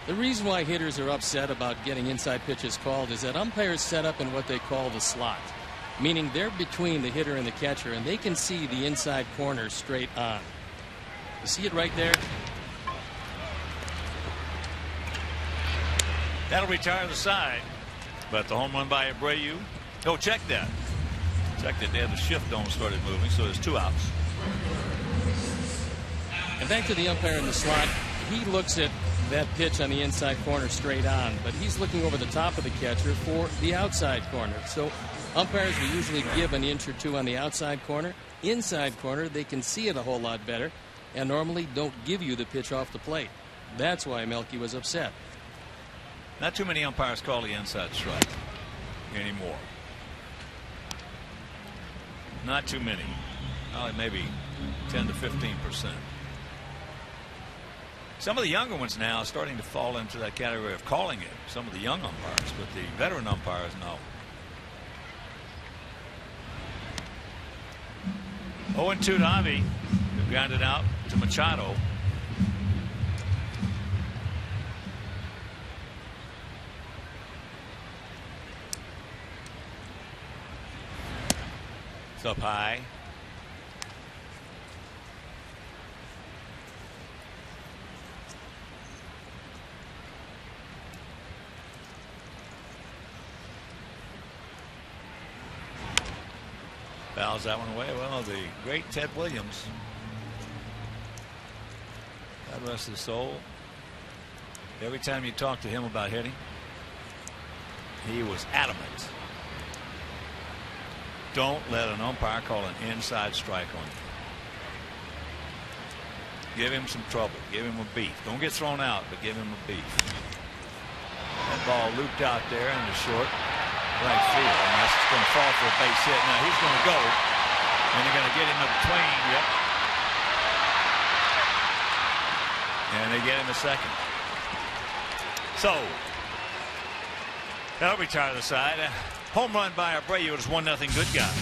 The reason why hitters are upset about getting inside pitches called is that umpires set up in what they call the slot, meaning they're between the hitter and the catcher, and they can see the inside corner straight on. You see it right there? That'll retire the side, but the home run by Abreu. Oh, check that. Check that. They have the shift on, started moving, so there's 2 outs. And back to the umpire in the slot, he looks at that pitch on the inside corner straight on, but he's looking over the top of the catcher for the outside corner. So umpires will usually give an inch or 2 on the outside corner. Inside corner, they can see it a whole lot better and normally don't give you the pitch off the plate. That's why Melky was upset. Not too many umpires call the inside strike anymore. Not too many. Maybe 10 to 15%. Some of the younger ones now are starting to fall into that category of calling it. Some of the young umpires, but the veteran umpires, no. 0-2 to Avi, who grounded out to Machado. It's up high. Fouls that one away. Well, the great Ted Williams, God rest his soul, every time you talk to him about hitting, he was adamant. Don't let an umpire call an inside strike on you. Give him some trouble. Give him a beef. Don't get thrown out, but give him a beef. That ball looped out there in the short right field, and that's going to fall for a base hit. Now he's going to go, and they're going to get him in between. Yep. And they get him a second. So that'll retire the side. Home run by Abreu. It was 1-0 good guy.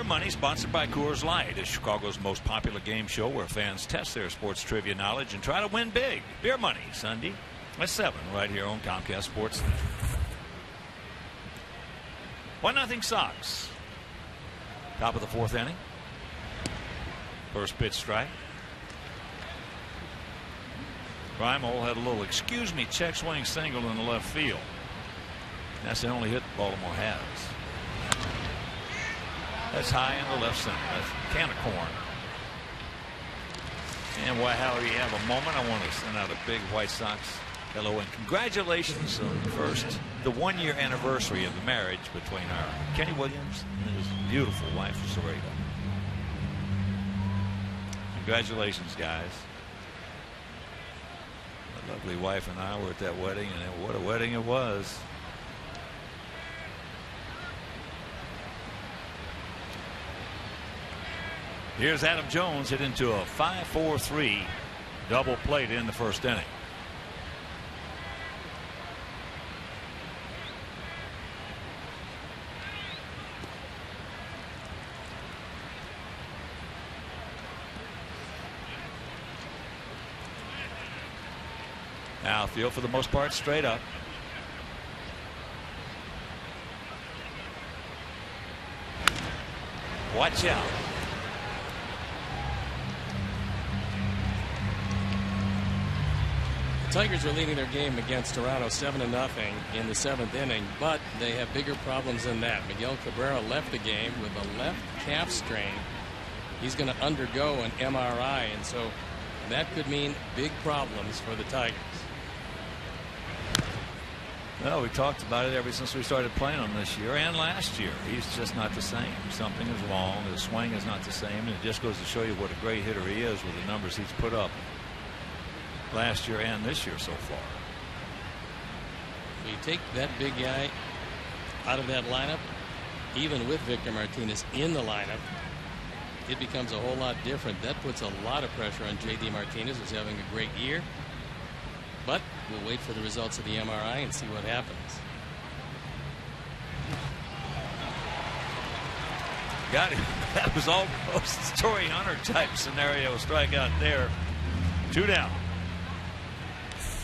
Money, sponsored by Coors Light, is Chicago's most popular game show where fans test their sports trivia knowledge and try to win big. Beer Money, Sunday at 7 right here on Comcast Sports. 1-0 Sox. Top of the 4th inning. First pitch strike. Primol had a little excuse me check swing single in the left field. That's the only hit Baltimore has. That's high in the left center. That's a can of corn. And why, how do you have a moment? I want to send out a big White Sox hello and congratulations on the 1-year anniversary of the marriage between our Kenny Williams and his beautiful wife, Sarita. Congratulations, guys. My lovely wife and I were at that wedding, and what a wedding it was. Here's Adam Jones hit into a 5-4-3 double play to end the first inning. Outfield for the most part straight up. Watch out. The Tigers are leading their game against Toronto 7-0 in the 7th inning, but they have bigger problems than that. Miguel Cabrera left the game with a left calf strain. He's going to undergo an MRI, and so that could mean big problems for the Tigers. Well, we talked about it ever since we started playing him this year and last year. He's just not the same. Something is wrong. His swing is not the same, and it just goes to show you what a great hitter he is with the numbers he's put up last year and this year so far. You take that big guy out of that lineup, even with Victor Martinez in the lineup, it becomes a whole lot different. That puts a lot of pressure on J.D. Martinez, who's having a great year. But we'll wait for the results of the MRI and see what happens. Got it. That was almost Torrey Hunter type scenario strikeout there. 2 down.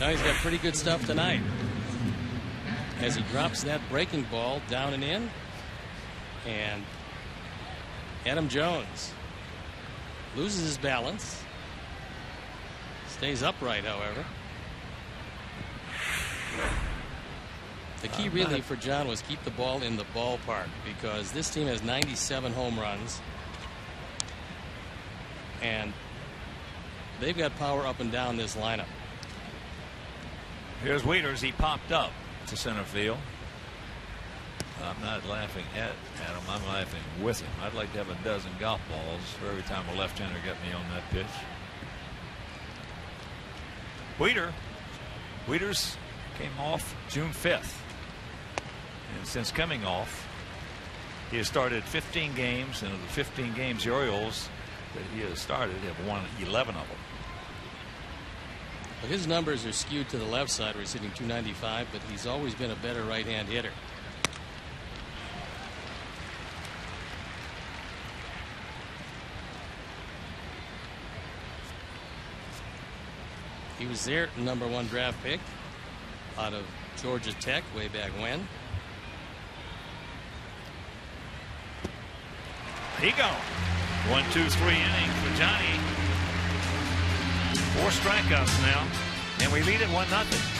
Now he's got pretty good stuff tonight as he drops that breaking ball down and in. And Adam Jones loses his balance. Stays upright, however. The key really for John was keep the ball in the ballpark, because this team has 97 home runs and they've got power up and down this lineup. Here's Wieters. He popped up to center field. I'm not laughing at Adam. I'm laughing with him. I'd like to have a dozen golf balls for every time a left-hander got me on that pitch. Wieters came off June 5th. And since coming off, he has started 15 games, and of the 15 games, the Orioles that he has started have won 11 of them. Well, his numbers are skewed to the left side, where he's hitting .295, but he's always been a better right-hand hitter. He was their #1 draft pick out of Georgia Tech way back when. He go. 1, 2, 3 innings for Johnny. 4 strikeouts now, and we lead it 1-0.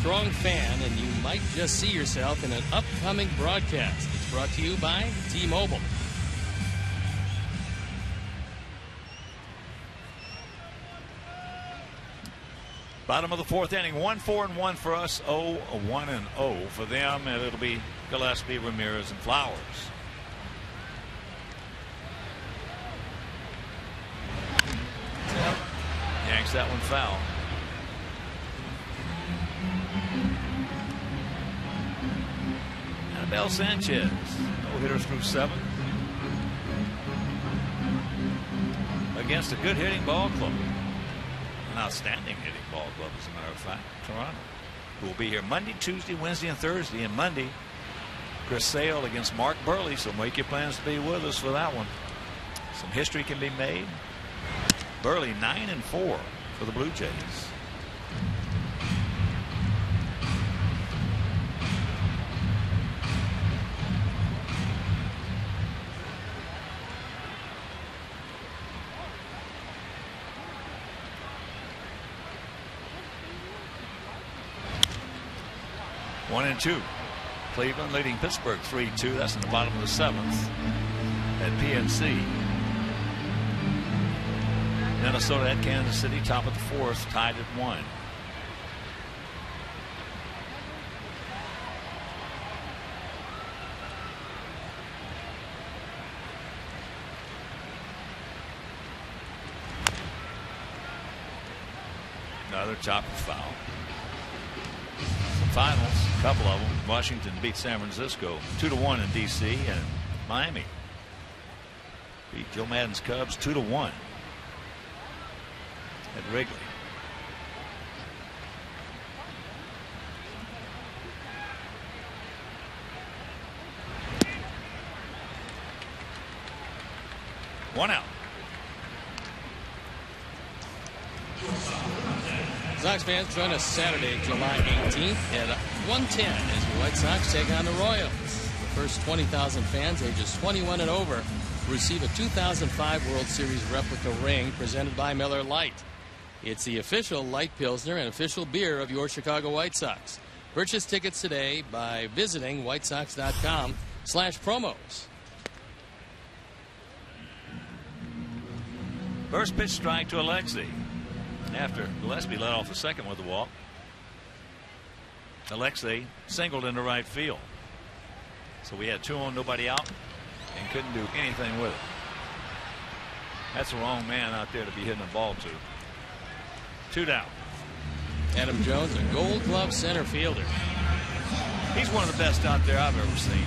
strong fan, and you might just see yourself in an upcoming broadcast. It's brought to you by T-Mobile. Bottom of the fourth inning, 1-4-1 for us, 0-1-0 for them, and it'll be Gillespie, Ramirez, and Flowers. Yanks that one foul. Bal Sanchez, no hitter through 7. Against a good hitting ball club. An outstanding hitting ball club, as a matter of fact, Toronto. Who will be here Monday, Tuesday, Wednesday, and Thursday. And Monday, Chris Sale against Mark Burley. So make your plans to be with us for that one. Some history can be made. Burley 9-4 for the Blue Jays. One and two. Cleveland leading Pittsburgh 3-2. That's in the bottom of the 7th at PNC. Minnesota at Kansas City, top of the 4th, tied at 1. Another chopper foul. Finals, a couple of them. Washington beat San Francisco 2-1 in DC, and Miami beat Joe Madden's Cubs 2-1 at Wrigley. One out. Sox fans, join us Saturday, July 18th at 1:10 as the White Sox take on the Royals. The first 20,000 fans ages 21 and over receive a 2005 World Series replica ring presented by Miller Lite. It's the official light Pilsner and official beer of your Chicago White Sox. Purchase tickets today by visiting whitesox.com/promos. First pitch strike to Alexei. After Gillespie led off the second with a walk, Alexei singled into right field. So we had 2 on, nobody out, and couldn't do anything with it. That's the wrong man out there to be hitting the ball to. 2 down. Adam Jones, a Gold Glove center fielder. He's one of the best out there I've ever seen.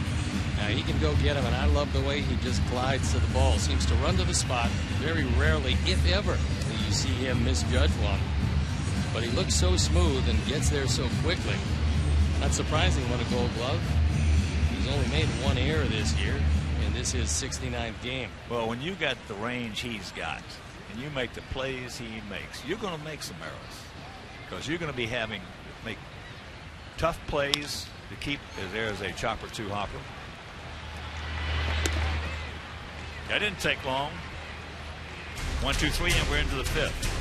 Now he can go get him, and I love the way he just glides to the ball. Seems to run to the spot. Very rarely, if ever, you see him misjudge one. But he looks so smooth and gets there so quickly. Not surprising, what a Gold Glove. He's only made 1 error this year, and this is his 69th game. Well, when you got the range he's got, and you make the plays he makes, you're going to make some errors. Because you're going to be having to make tough plays to keep, as there is a chopper 2 hopper. That didn't take long. 1, 2, 3, and we're into the 5th.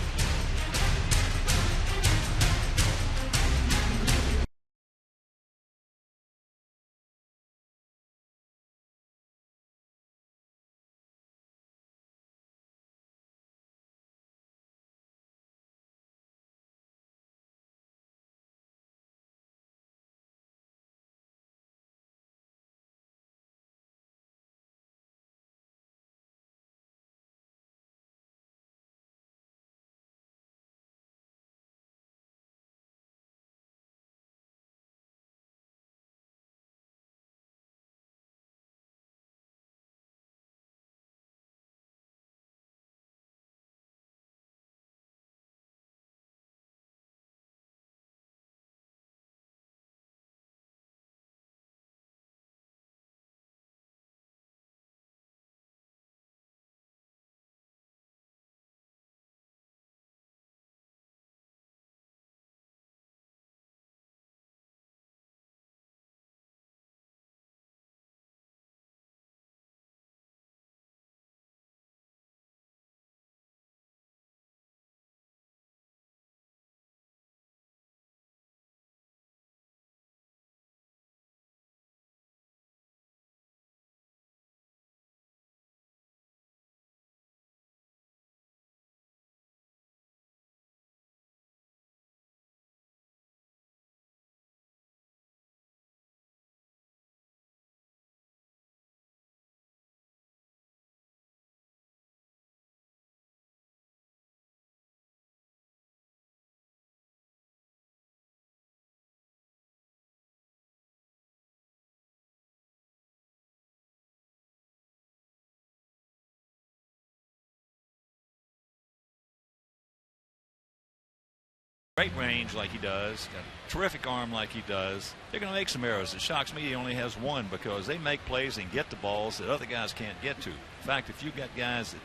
great range like he does, got a terrific arm like he does, they're going to make some errors. It shocks me he only has one, because they make plays and get the balls that other guys can't get to. In fact, if you've got guys that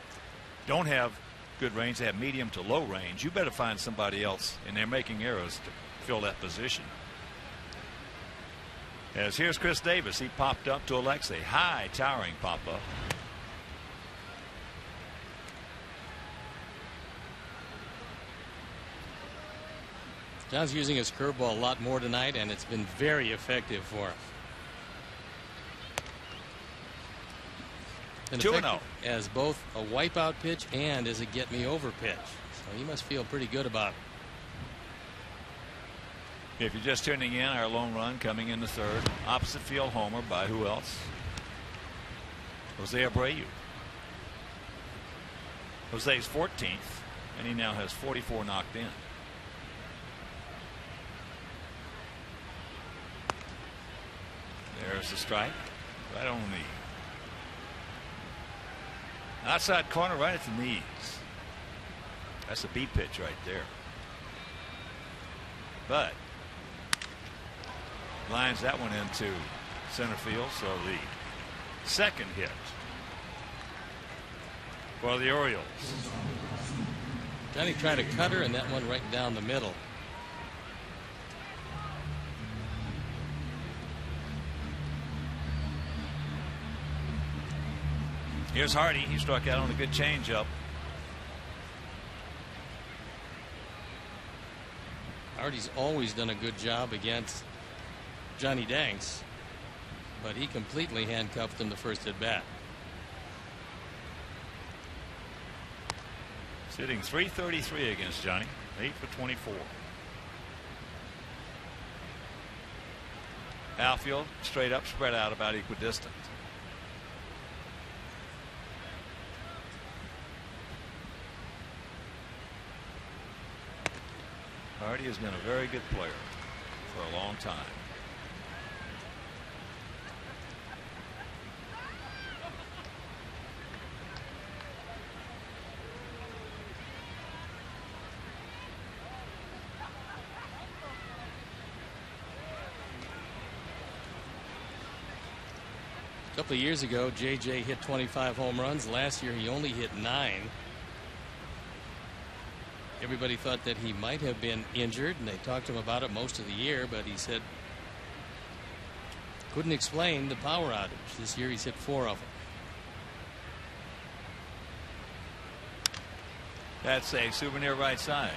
don't have good range, they have medium to low range, you better find somebody else, and they're making errors to fill that position. As here's Chris Davis, he popped up to Alexei, high towering pop up. John's using his curveball a lot more tonight, and it's been very effective for him. Been 2-0 as both a wipeout pitch and as a get me over pitch. So he must feel pretty good about it. If you're just tuning in, our lone run coming in the third, opposite field homer by who else? Jose Abreu. Jose's 14th, and he now has 44 knocked in. There's the strike, right on the outside corner, right at the knees. That's a beat pitch right there. But lines that one into center field, so the second hit for the Orioles. Johnny tried a cutter, and that one right down the middle. Here's Hardy. He struck out on a good changeup. Hardy's always done a good job against Johnny Danks, but he completely handcuffed him the first at bat. Sitting .333 against Johnny, 8 for 24. Outfield straight up, spread out, about equidistant. Hardy has been a very good player for a long time. A couple of years ago, JJ hit 25 home runs. Last year, he only hit 9. Everybody thought that he might have been injured, and they talked to him about it most of the year, but he said couldn't explain the power outage. This year he's hit 4 of them. That's a souvenir right side.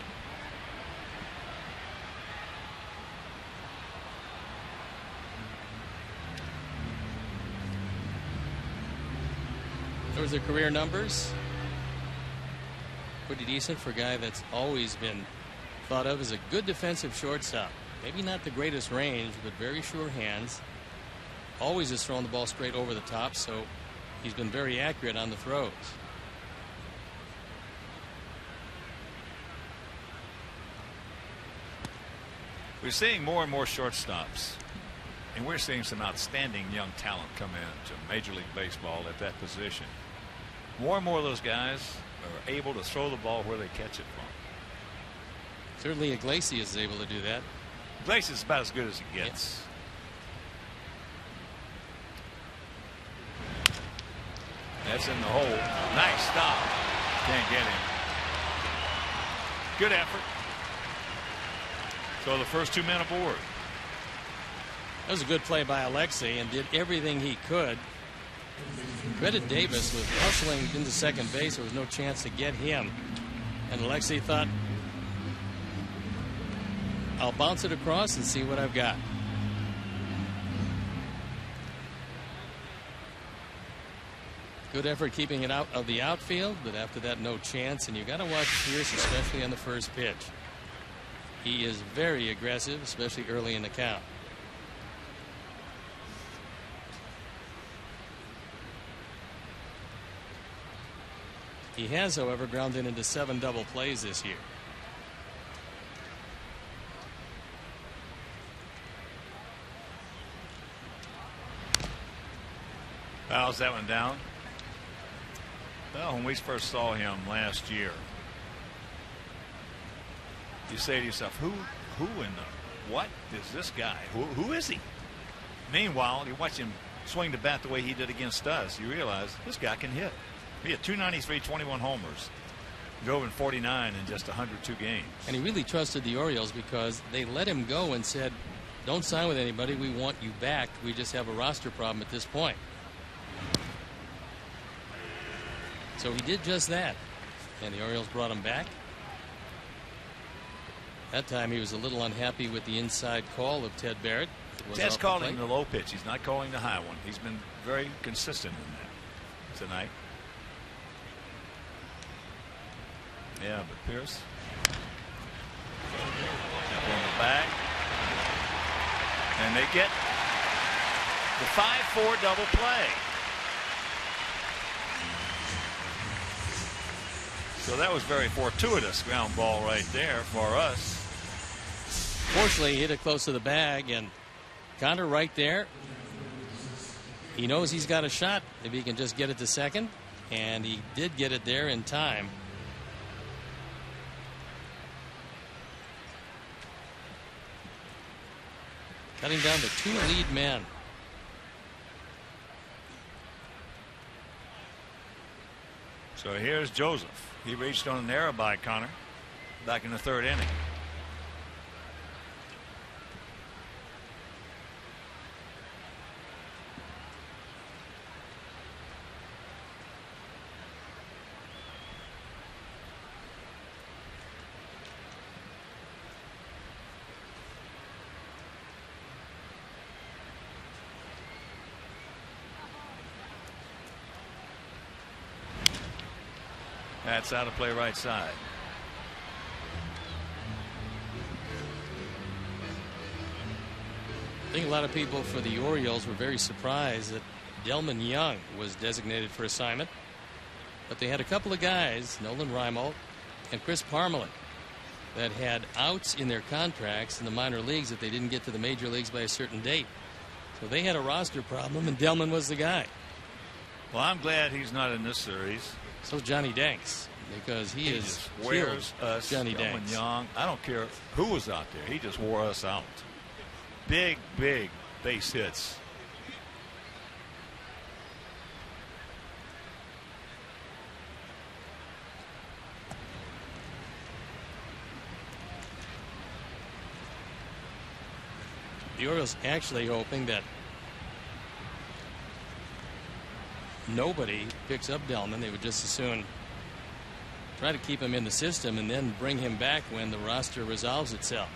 Those are career numbers. Pretty decent for a guy that's always been thought of as a good defensive shortstop. Maybe not the greatest range, but very sure hands. Always has thrown the ball straight over the top, so he's been very accurate on the throws. We're seeing more and more shortstops, and we're seeing some outstanding young talent come into Major League Baseball at that position. More and more of those guys are able to throw the ball where they catch it from. Certainly Iglesias is able to do that. Iglesias is about as good as he gets. Yeah. That's in the hole. Nice stop. Can't get him. Good effort. So the first 2 men aboard. That was a good play by Alexei, and did everything he could. Credit Davis with hustling into second base. There was no chance to get him, and Alexei thought, I'll bounce it across and see what I've got. Good effort keeping it out of the outfield, but after that, no chance. And you got to watch Pierce, especially on the first pitch. He is very aggressive, especially early in the count. He has, however, grounded into 7 double plays this year. Fouls that one down. Well, when we first saw him last year, you say to yourself, who in the what is this guy? Who is he? Meanwhile, you watch him swing the bat the way he did against us. You realize this guy can hit. He had 293, 21 homers. Drove in 49 in just 102 games. And he really trusted the Orioles because they let him go and said, don't sign with anybody. We want you back. We just have a roster problem at this point. So he did just that. And the Orioles brought him back. That time he was a little unhappy with the inside call of Ted Barrett. Ted's calling the low pitch. He's not calling the high one. He's been very consistent in that tonight. Yeah, but Pierce up on the back, and they get the 5-4 double play. So that was very fortuitous ground ball right there for us. Fortunately, he hit it close to the bag, and Connor right there. He knows he's got a shot if he can just get it to second, and he did get it there in time. Cutting down to 2 lead men. So here's Joseph. He reached on an error by Connor back in the 3rd inning. That's out of play right side. I think a lot of people for the Orioles were very surprised that Delman Young was designated for assignment. But they had a couple of guys, Nolan Reimold and Chris Parmelee, that had outs in their contracts in the minor leagues that they didn't get to the major leagues by a certain date. So they had a roster problem, and Delman was the guy. Well, I'm glad he's not in this series. So Johnny Danks, because he is just wears us. Johnny Danks. Young. I don't care who was out there. He just wore us out. Big base hits. The Orioles actually hoping that nobody picks up Delman. They would just as soon try to keep him in the system and then bring him back when the roster resolves itself.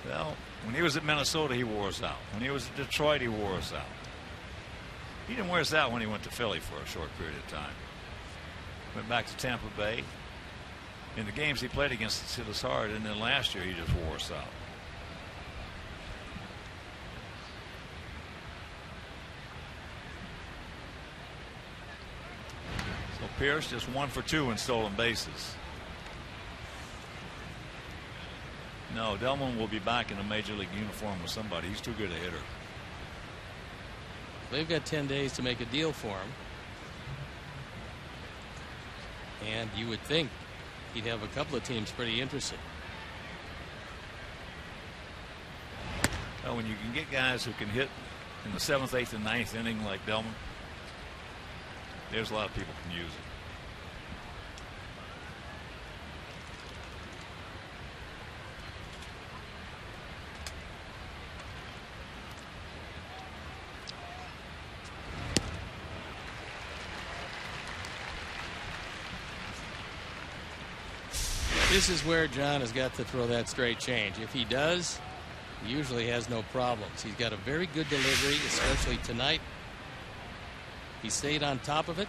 Well, when he was at Minnesota, he wore us out. When he was at Detroit, he wore us out. He didn't wear us out when he went to Philly for a short period of time. Went back to Tampa Bay. In the games he played against us, hit us hard, and then last year he just wore us out. So Pierce just 1 for 2 in stolen bases. No, Delman will be back in a major league uniform with somebody. He's too good a hitter. They've got 10 days to make a deal for him. And you would think he'd have a couple of teams pretty interested. Well, when you can get guys who can hit in the 7th, 8th, and 9th inning like Delman, there's a lot of people can use it. This is where John has got to throw that straight change. If he does, he usually has no problems. He's got a very good delivery, especially tonight. He stayed on top of it.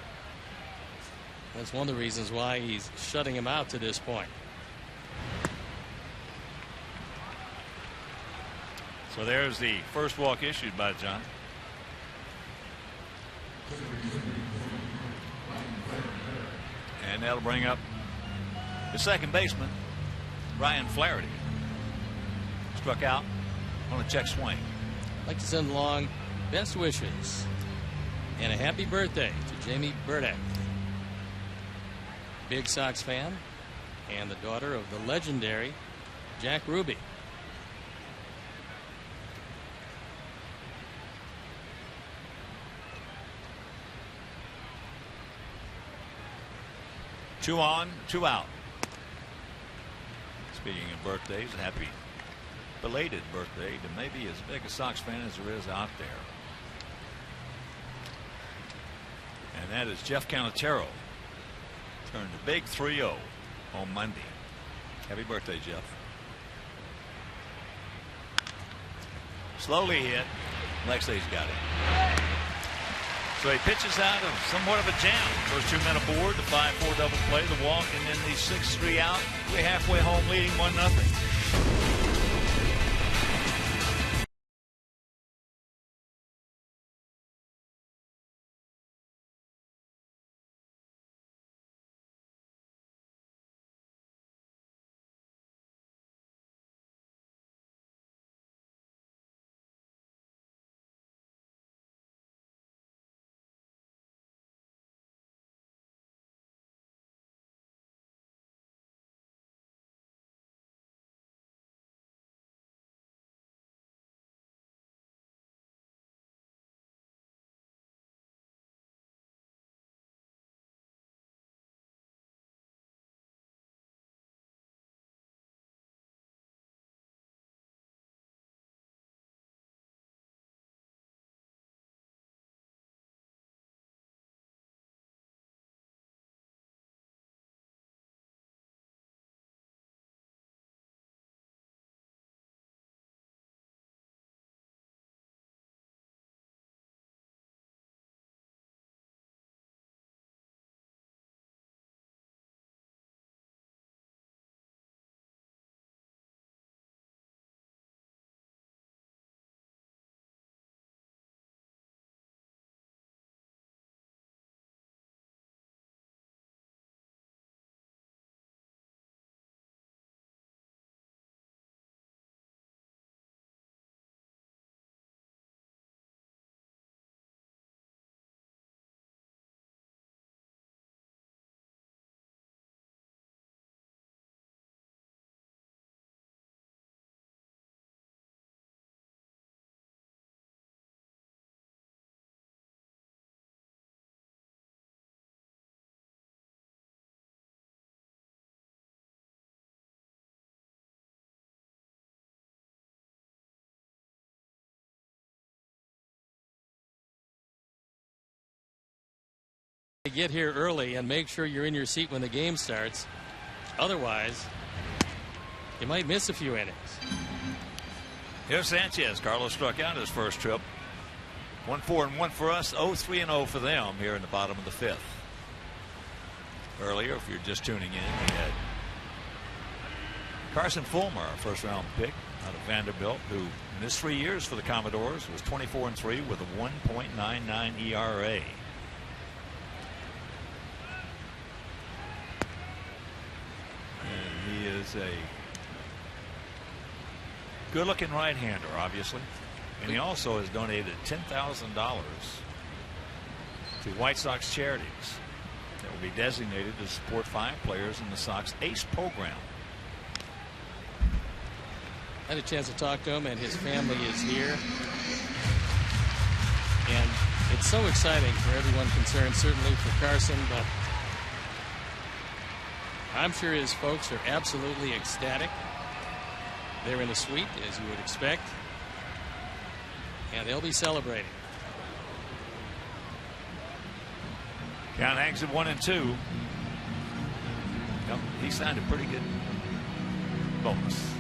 That's one of the reasons why he's shutting him out to this point. So there's the first walk issued by John. And that'll bring up the second baseman, Ryan Flaherty. Struck out on a check swing. I'd like to send along best wishes and a happy birthday to Jamie Burdick. big Sox fan, and the daughter of the legendary Jack Ruby. Two on, two out. Speaking of birthdays, a happy belated birthday to maybe as big a Sox fan as there is out there. And that is Jeff Canatero. Turned a big 3-0 on Monday. Happy birthday, Jeff. Slowly hit. Lexley's got it. So he pitches out of somewhat of a jam. First 2 men aboard, the 5-4 double play, the walk, and then the 6-3 out. We're halfway home leading 1-0. Get here early and make sure you're in your seat when the game starts. Otherwise, you might miss a few innings. Here's Sanchez. Carlos struck out his first trip. 1-4-1 for us. 0-3-0 for them here in the bottom of the 5th. Earlier, if you're just tuning in, we had Carson Fulmer, our first-round pick out of Vanderbilt, who in his 3 years for the Commodores was 24-3 with a 1.99 ERA. And he is a good-looking right-hander, obviously. And he also has donated $10,000 to White Sox charities that will be designated to support 5 players in the Sox ACE program. I had a chance to talk to him, and his family is here. And it's so exciting for everyone concerned, certainly for Carson, but I'm sure his folks are absolutely ecstatic. They're in a suite, as you would expect, and they'll be celebrating. Count hangs at 1-2. Yep, he signed a pretty good bonus.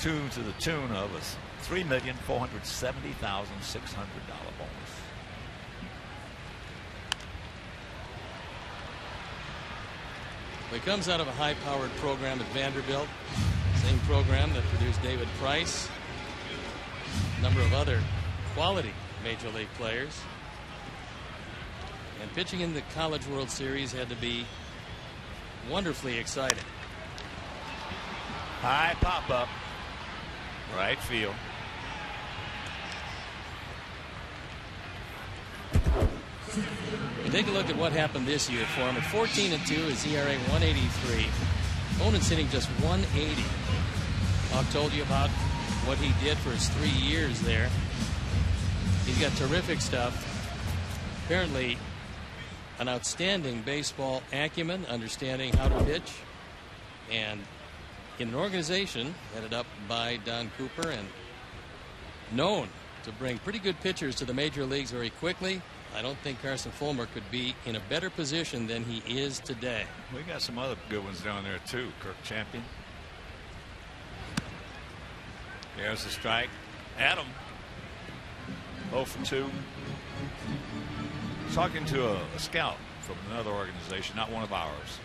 To the tune of a $3,470,600 bonus. He comes out of a high-powered program at Vanderbilt, same program that produced David Price, a number of other quality Major League players. And pitching in the College World Series had to be wonderfully exciting. High pop-up. Right field. And take a look at what happened this year for him. At 14-2, his ERA 183. Opponent's hitting just 180. Bob told you about what he did for his 3 years there. He's got terrific stuff. Apparently, an outstanding baseball acumen, understanding how to pitch, and in an organization headed up by Don Cooper and known to bring pretty good pitchers to the major leagues very quickly. I don't think Carson Fulmer could be in a better position than he is today. We got some other good ones down there too. Kirk Champion. There's the strike. Adam. 0 for 2. Talking to a scout from another organization, not one of ours.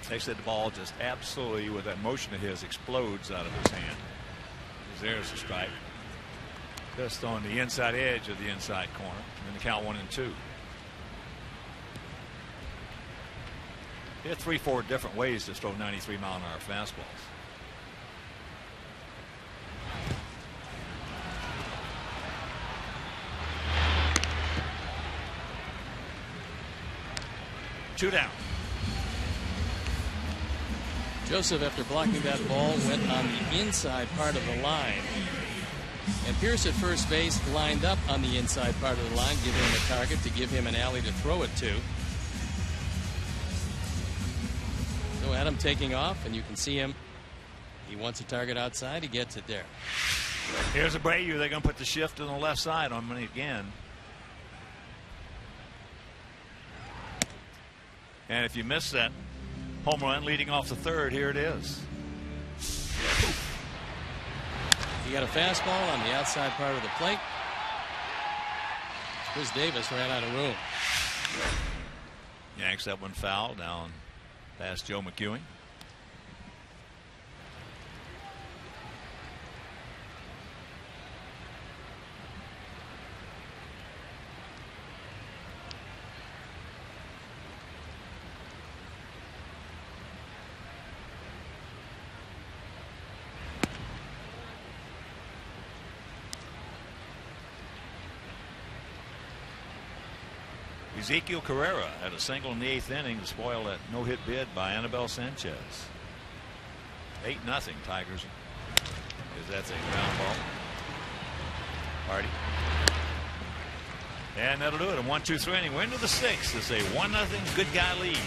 They said the ball just absolutely, with that motion of his, explodes out of his hand. There's the strike. Just on the inside edge of the inside corner. And the count 1-2. There are 3-4 different ways to throw 93-mile-an-hour fastballs. Two down. Joseph, after blocking that ball, went on the inside part of the line. And Pierce at first base lined up on the inside part of the line, giving him a target to give him an alley to throw it to. So Adam taking off, and you can see him. He wants a target outside. He gets it there. Here's Abreu. They're going to put the shift on the left side on him again. And if you miss that home run leading off the third, here it is. He got a fastball on the outside part of the plate. Chris Davis ran out of room. Yanks that one foul down past Joe McEwing. Ezekiel Carrera had a single in the 8th inning to spoil that no-hit bid by Anibal Sanchez. 8-0 Tigers. That's a ground ball. Hardy. And that'll do it. A 1-2-3 inning. We're into the 6th. It's a 1-0 good guy lead.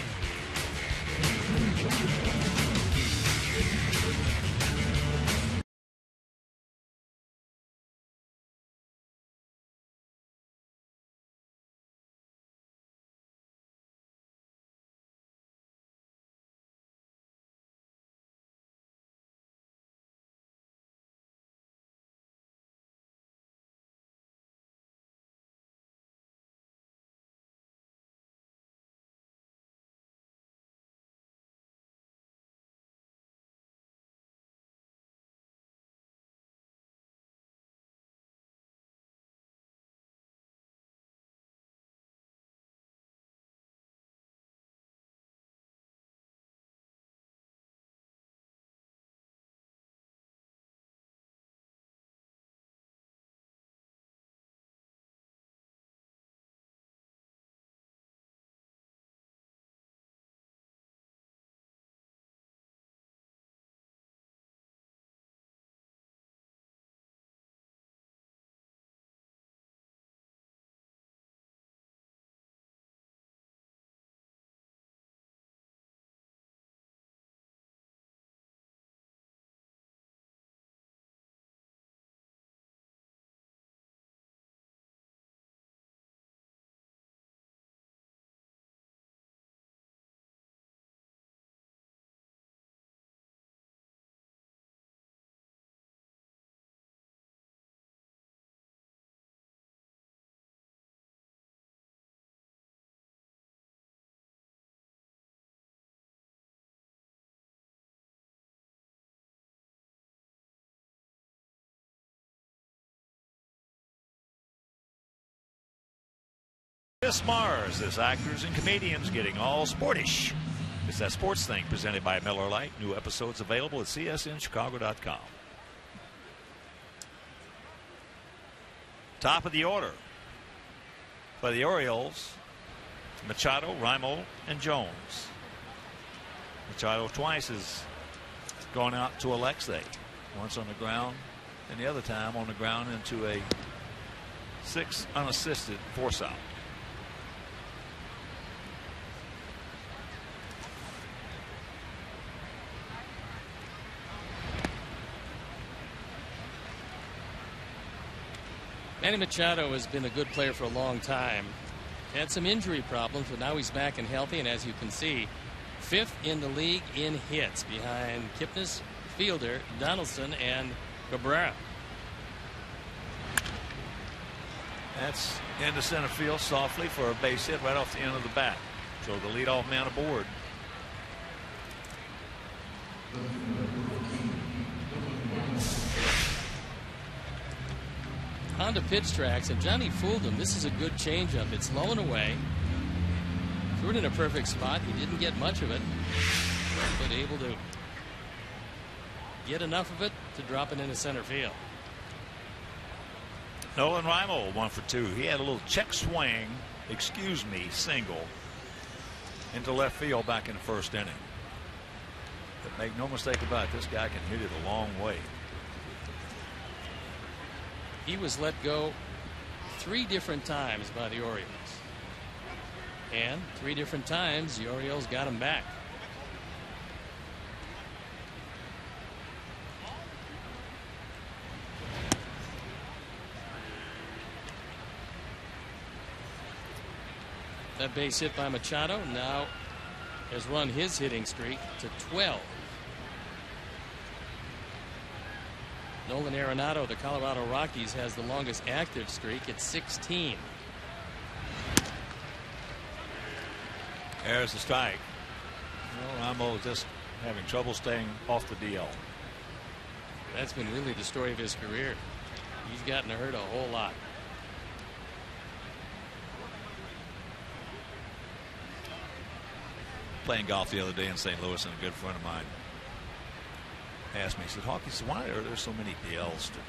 Miss Mars, this actors and comedians getting all sportish. It's that sports thing presented by Miller Lite. New episodes available at csnchicago.com. Top of the order. by the Orioles, Machado, Raimel, and Jones. Machado twice has gone out to Alexei, once on the ground and the other time on the ground into a 6 unassisted force out. Manny Machado has been a good player for a long time. Had some injury problems, but now he's back and healthy, and as you can see, 5th in the league in hits behind Kipnis, Fielder, Donaldson, and Cabrera. That's into center field softly for a base hit right off the end of the bat. So the leadoff man aboard. On to pitch tracks, and Johnny fooled him. This is a good changeup. It's low and away. Threw it in a perfect spot. He didn't get much of it, but able to get enough of it to drop it into center field. Nolan Raimel 1 for 2. He had a little check swing, single into left field back in the first inning. But make no mistake about it, this guy can hit it a long way. He was let go 3 different times by the Orioles. And 3 different times the Orioles got him back. That base hit by Machado now has run his hitting streak to 12. Nolan Arenado, the Colorado Rockies, has the longest active streak at 16. There's the strike. Well, Raimel just having trouble staying off the DL. That's been really the story of his career. He's gotten hurt a whole lot. Playing golf the other day in St. Louis, and a good friend of mine asked me, he said, Hawk, why are there so many DLs today?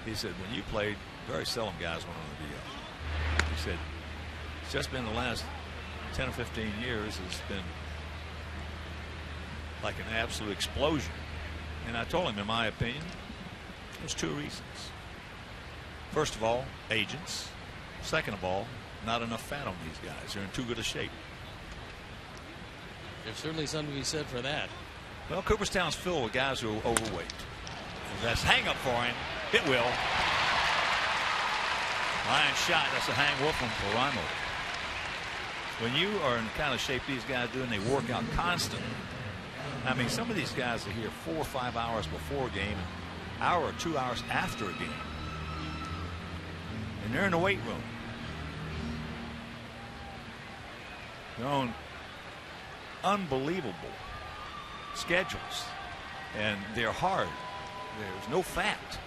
He said, when you played, very seldom guys went on the DL. He said, it's just been the last 10 or 15 years, it's been like an absolute explosion. And I told him, in my opinion, there's 2 reasons. First of all, agents. Second of all, not enough fat on these guys. They're in too good a shape. There's certainly something to be said for that. Well, Cooperstown's filled with guys who are overweight. If that's hang up for him, it will. Line shot. That's a hang whooping for Raimel. When you are in the kind of shape these guys do and they work out constantly. I mean, some of these guys are here 4 or 5 hours before a game, an hour or 2 hours after a game. And they're in the weight room. They're on unbelievable schedules, and they're hard. There's no fat.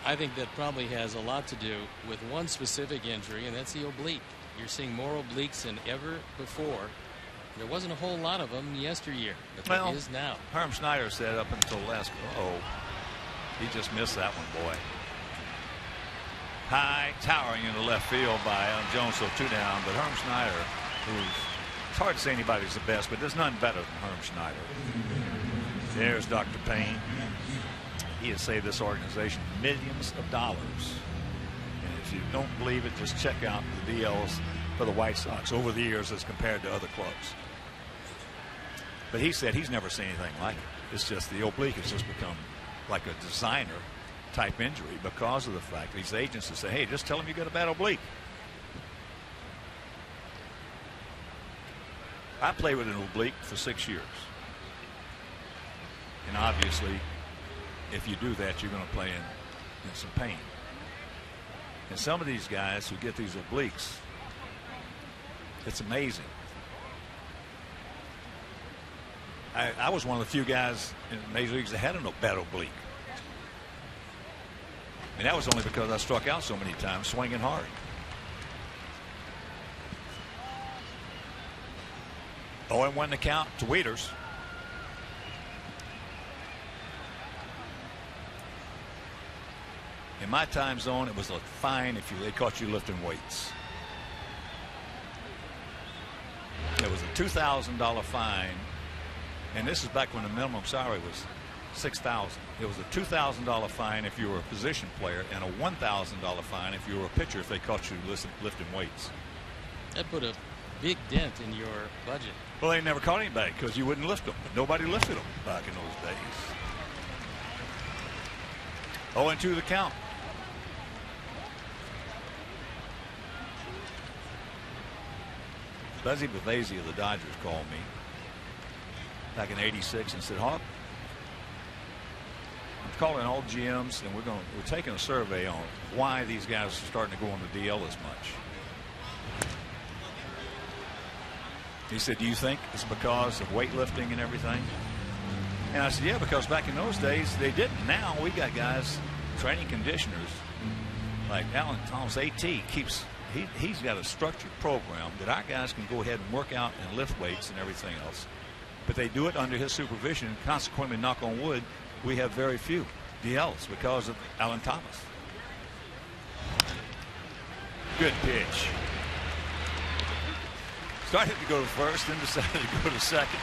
I think that probably has a lot to do with one specific injury, and that's the oblique. You're seeing more obliques than ever before. There wasn't a whole lot of them yesteryear, but there is now. Herm Schneider said up until last, he just missed that one, boy. High, towering into left field by Jones, so 2 down, but Herm Schneider, it's hard to say anybody's the best, but there's none better than Herm Schneider. There's Dr. Payne. He has saved this organization millions of dollars. And if you don't believe it, just check out the DLs for the White Sox over the years as compared to other clubs. But he said he's never seen anything like it. It's just the oblique has just become like a designer type injury because of the fact these agents will say, hey, just tell him you got a bad oblique. I played with an oblique for 6 years. And obviously, if you do that, you're going to play in some pain. And some of these guys who get these obliques, it's amazing. I was one of the few guys in Major Leagues that had a bad oblique. And that was only because I struck out so many times swinging hard. Oh, and 1 to count to Wieters. In my time zone, it was a fine if they caught you lifting weights. It was a $2,000 fine, and this is back when the minimum salary was $6,000. It was a $2,000 fine if you were a position player, and a $1,000 fine if you were a pitcher if they caught you lifting weights. That put a big dent in your budget. Well, they never caught anybody because you wouldn't lift them. Nobody lifted them back in those days. 0-2 the count. Buzzy Bavasi of the Dodgers called me back in '86 and said, "Hawk, I'm calling all GMs and we're taking a survey on why these guys are starting to go on the DL as much." He said, "Do you think it's because of weightlifting and everything?" And I said, "Yeah, because back in those days they didn't. Now we got guys, training conditioners like Alan Thomas, AT keeps." He's got a structured program that our guys can go ahead and work out and lift weights and everything else. But they do it under his supervision, and consequently, knock on wood, we have very few DLs because of Alan Thomas. Good pitch. Started to go to first, then decided to go to second.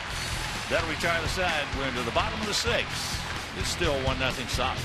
That'll retire the side. We're into the bottom of the sixth. It's still 1-0 Sox.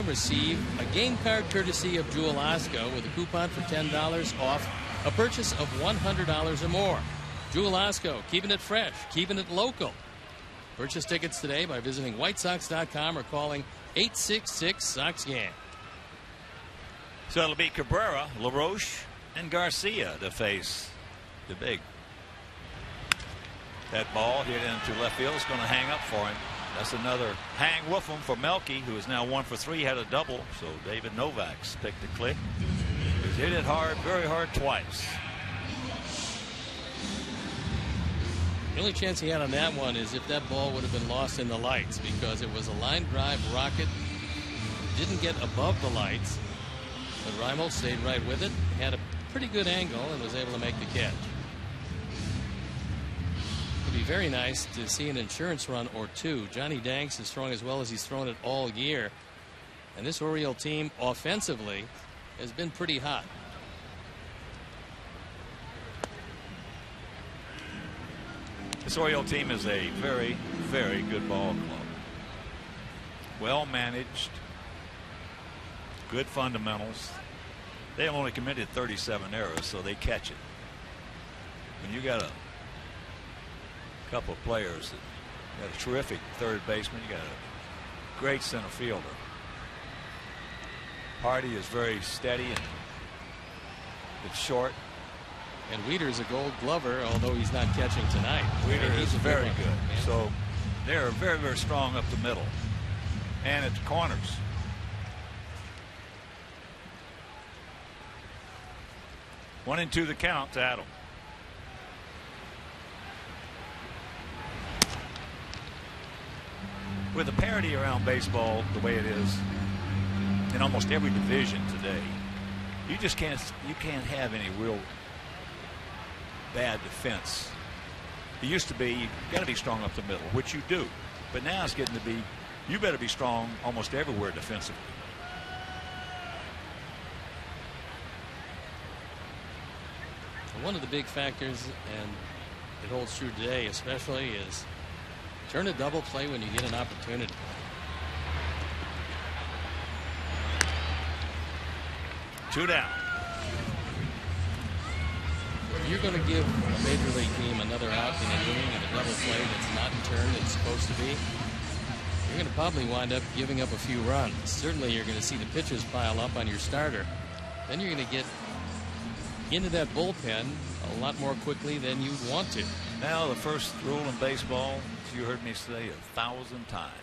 Receive a game card courtesy of Jewel Osco with a coupon for $10 off a purchase of $100 or more. Jewel Osco, keeping it fresh, keeping it local. Purchase tickets today by visiting whitesox.com or calling 866-SOX-GAM. So it'll be Cabrera, LaRoche, and Garcia to face the big. That ball hit into left field is going to hang up for him. That's another hang with him for Melky, who is now 1 for 3, had a double. So David Novak's picked the click. He's hit it hard, very hard twice. The only chance he had on that one is if that ball would have been lost in the lights, because it was a line drive rocket. Didn't get above the lights, but Reimold stayed right with it, had a pretty good angle, and was able to make the catch. It'd be very nice to see an insurance run or two. Johnny Danks is throwing as well as he's thrown it all year, and this Oriole team offensively has been pretty hot. This Oriole team is a very, very good ball club. Well managed, good fundamentals. They have only committed 37 errors, so they catch it. When you got a couple of players, you got a terrific third baseman, you got a great center fielder. Hardy is very steady and it's short. And Weeder's a Gold Glover, although he's not catching tonight. Weeder is very good. Man. So they're very, very strong up the middle and at the corners. 1-2 the count to Adam. With the parity around baseball the way it is in almost every division today, you can't have any real bad defense. It used to be you got to be strong up the middle, which you do, but now it's getting to be you better be strong almost everywhere defensively. One of the big factors, and it holds true today especially, is turn a double play when you get an opportunity. Two down. If you're going to give a major league team another out in an inning and a double play that's not in turn it's supposed to be, you're going to probably wind up giving up a few runs. Certainly you're going to see the pitches pile up on your starter. Then you're going to get into that bullpen a lot more quickly than you'd want to. Now the first rule in baseball, as you heard me say 1,000 times,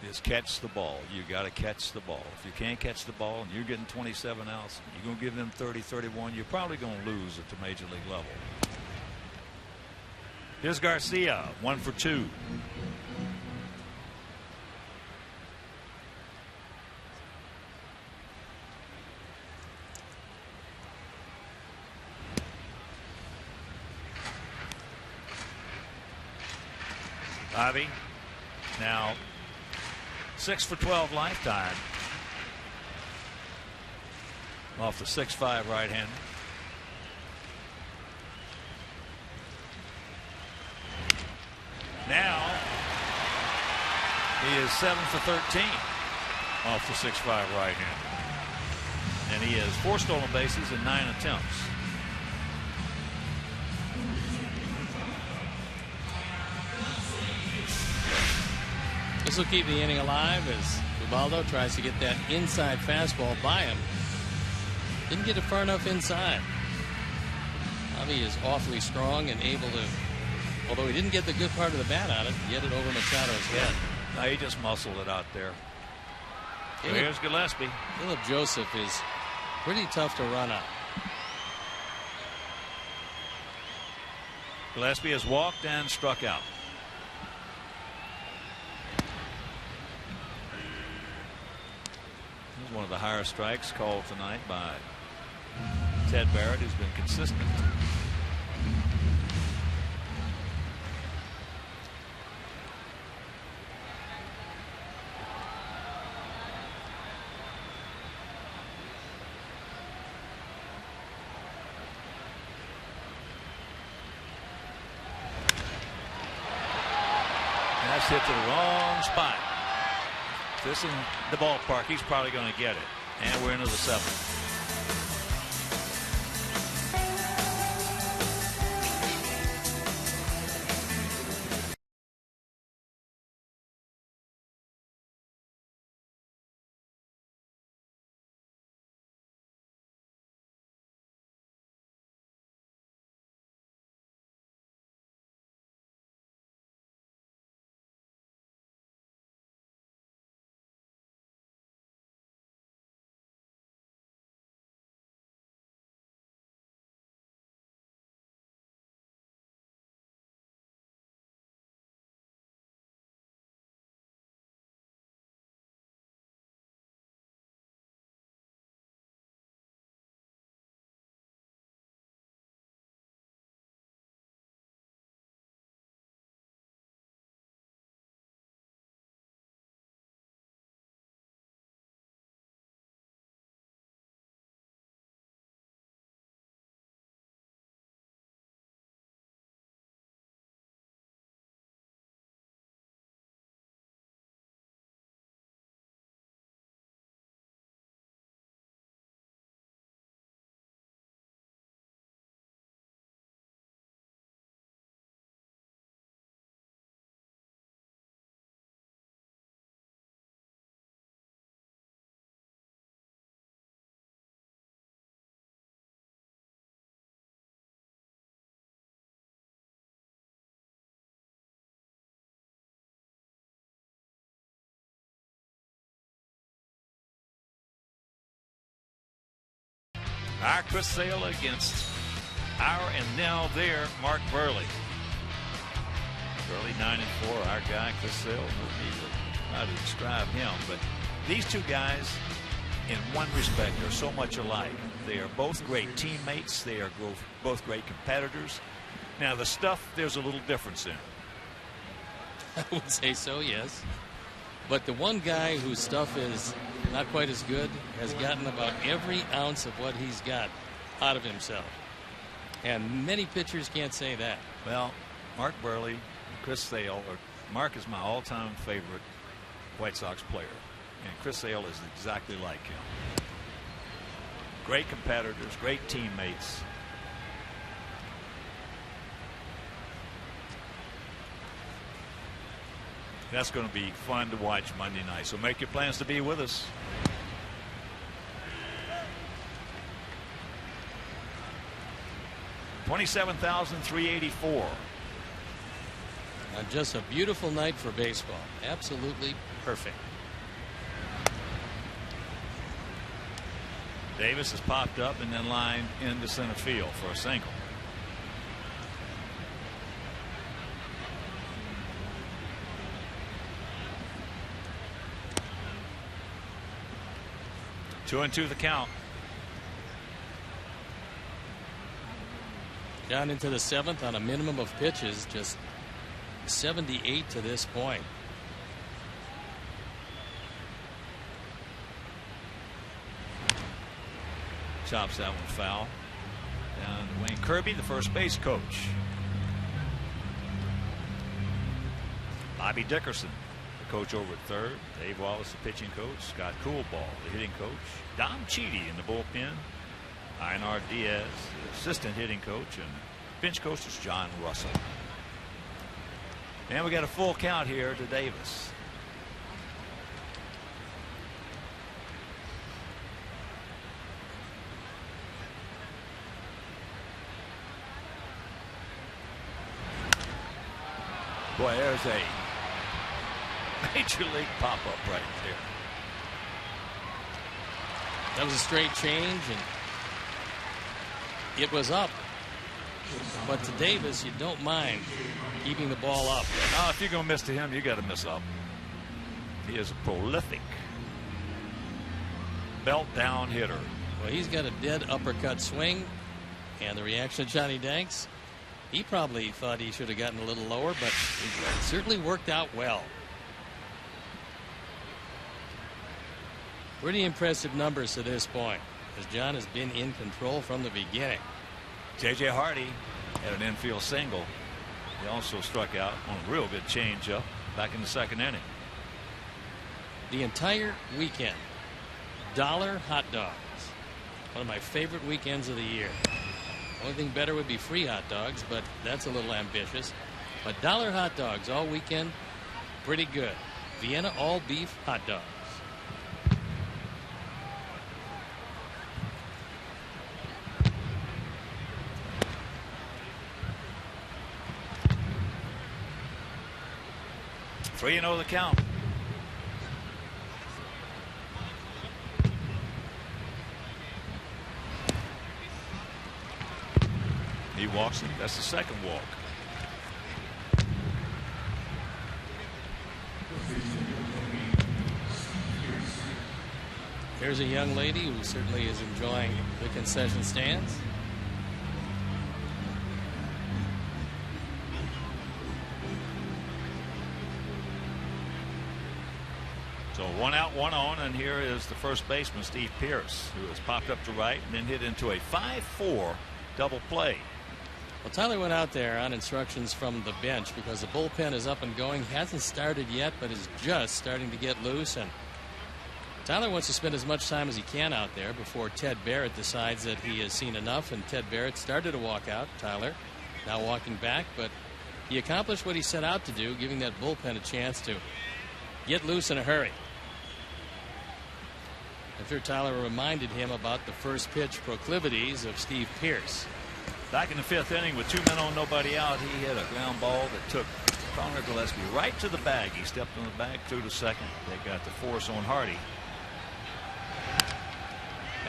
is catch the ball. You got to catch the ball. If you can't catch the ball and you're getting 27 outs, you're going to give them 30, 31, you're probably going to lose at the major league level. Here's Garcia, 1 for 2. Ivy now 6 for 12 lifetime off the 6'5" right-hander. Now he is 7 for 13 off the 6'5" right-hander, and he has 4 stolen bases in 9 attempts. This will keep the inning alive as Ubaldo tries to get that inside fastball by him. Didn't get it far enough inside. Javi is awfully strong and able to, although he didn't get the good part of the bat on it, get it over Machado's head. No, he just muscled it out there. So here's Gillespie. Philip Joseph is pretty tough to run on. Gillespie has walked and struck out. One of the higher strikes called tonight by Ted Barrett, who's been consistent. And that's hit to the wrong spot. This in the ballpark, he's probably going to get it. And we're into the 7th. Our Chris Sale against our and now their Mark Burley. Burley 9-4. Our guy Chris Sale. No need to how to describe him, but these two guys, in one respect, are so much alike. They are both great teammates. They are both great competitors. Now the stuff, there's a little difference in. I would say so, yes. But the one guy whose stuff is not quite as good has gotten about every ounce of what he's got out of himself. And many pitchers can't say that. Well, Mark Burley, Chris Sale, Mark is my all-time favorite White Sox player. And Chris Sale is exactly like him. Great competitors, great teammates. That's going to be fun to watch Monday night. So make your plans to be with us. $27,384. Just a beautiful night for baseball. Absolutely perfect. Davis has popped up and then lined into center field for a single. Two and two the count. Down into the seventh on a minimum of pitches, just 78 to this point. Chops that one foul. Down to Wayne Kirby, the first base coach. Bobby Dickerson, the coach over at third. Dave Wallace, the pitching coach. Scott Coolball, the hitting coach. Dom Cheedy in the bullpen. Einar Diaz, the assistant hitting coach. And bench coach is John Russell. And we got a full count here to Davis. Boy, there's a major league pop-up right there. That was a straight change, and it was up. But to Davis, you don't mind keeping the ball up. Oh, if you're going to miss to him, you got to miss up. He is a prolific belt down hitter. Well, he's got a dead uppercut swing, and the reaction of Johnny Danks, he probably thought he should have gotten a little lower, but it certainly worked out well. Pretty impressive numbers to this point, as John has been in control from the beginning. J.J. Hardy had an infield single. He also struck out on a real good changeup back in the second inning. The entire weekend, dollar hot dogs. One of my favorite weekends of the year. Only thing better would be free hot dogs, but that's a little ambitious. But dollar hot dogs all weekend, pretty good. Vienna all beef hot dogs. Three and 0 the count. He walks him. That's the second walk. Here's a young lady who certainly is enjoying the concession stands. So 1 out, 1 on, and here is the first baseman, Steve Pearce, who has popped up to right and then hit into a 5-4 double play. Well, Tyler went out there on instructions from the bench because the bullpen is up and going. Hasn't started yet, but is just starting to get loose. And Tyler wants to spend as much time as he can out there before Ted Barrett decides that he has seen enough. And Ted Barrett started to walk out. Tyler now walking back, but he accomplished what he set out to do, giving that bullpen a chance to get loose in a hurry. I'm sure Tyler reminded him about the first pitch proclivities of Steve Pearce. Back in the fifth inning with 2 men on, nobody out, he hit a ground ball that took Connor Gillespie right to the bag. He stepped on the bag through to second. They got the force on Hardy.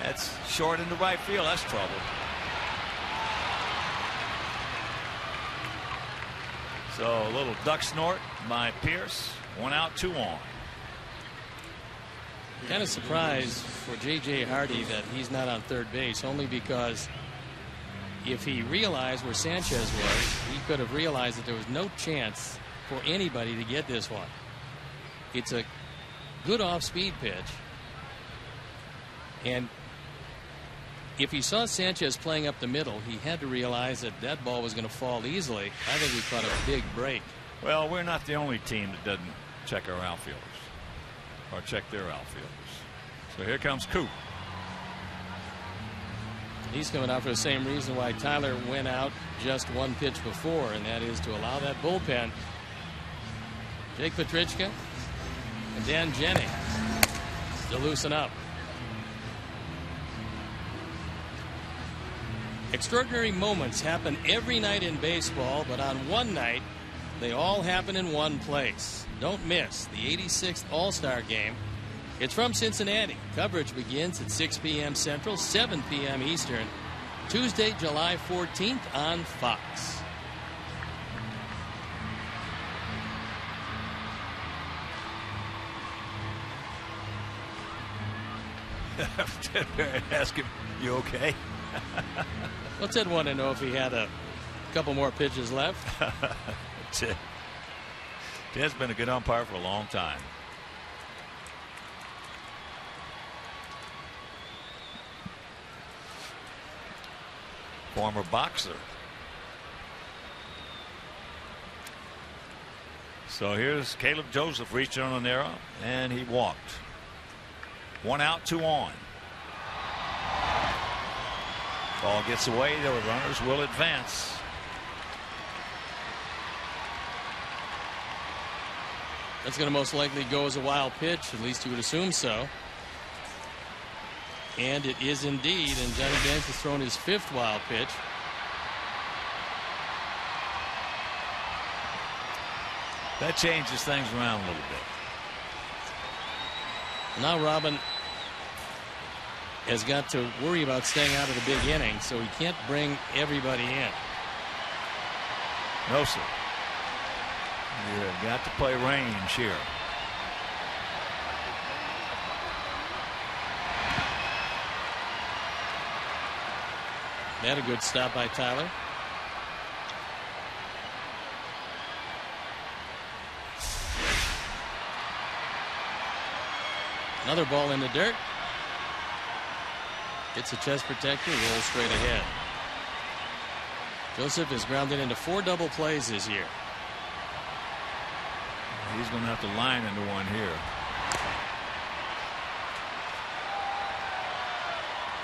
That's short into right field. That's trouble. So a little duck snort by Pierce. 1 out, 2 on. Kind of surprised for J.J. Hardy that he's not on third base, only because if he realized where Sanchez was, he could have realized that there was no chance for anybody to get this one. It's a good off-speed pitch. And if he saw Sanchez playing up the middle, he had to realize that that ball was going to fall easily. I think we caught a big break. Well, we're not the only team that doesn't check our outfielders or check their outfielders. So here comes Coop. He's coming out for the same reason why Tyler went out just 1 pitch before, and that is to allow that bullpen. Jake Petrichka and Dan Jennings to loosen up. Extraordinary moments happen every night in baseball, but on one night, they all happen in one place. Don't miss the 86th All-Star Game. It's from Cincinnati. Coverage begins at 6 p.m. Central, 7 p.m. Eastern, Tuesday, July 14th on Fox. Ask him, you okay? Well, Ted wanted to know if he had a couple more pitches left. Ted's been a good umpire for a long time. Former boxer. So here's Caleb Joseph reaching on an arrow, and he walked. 1 out, 2 on. Ball gets away. The runners will advance. That's going to most likely go as a wild pitch. At least you would assume so. And it is indeed. And Johnny Banks has thrown his 5th wild pitch. That changes things around a little bit. Now Robin has got to worry about staying out of the big inning, so he can't bring everybody in. No, sir. You've got to play range here. That a good stop by Tyler. Another ball in the dirt. It's a chest protector, rolls straight ahead. Joseph has grounded into 4 double plays this year. He's going to have to line into one here.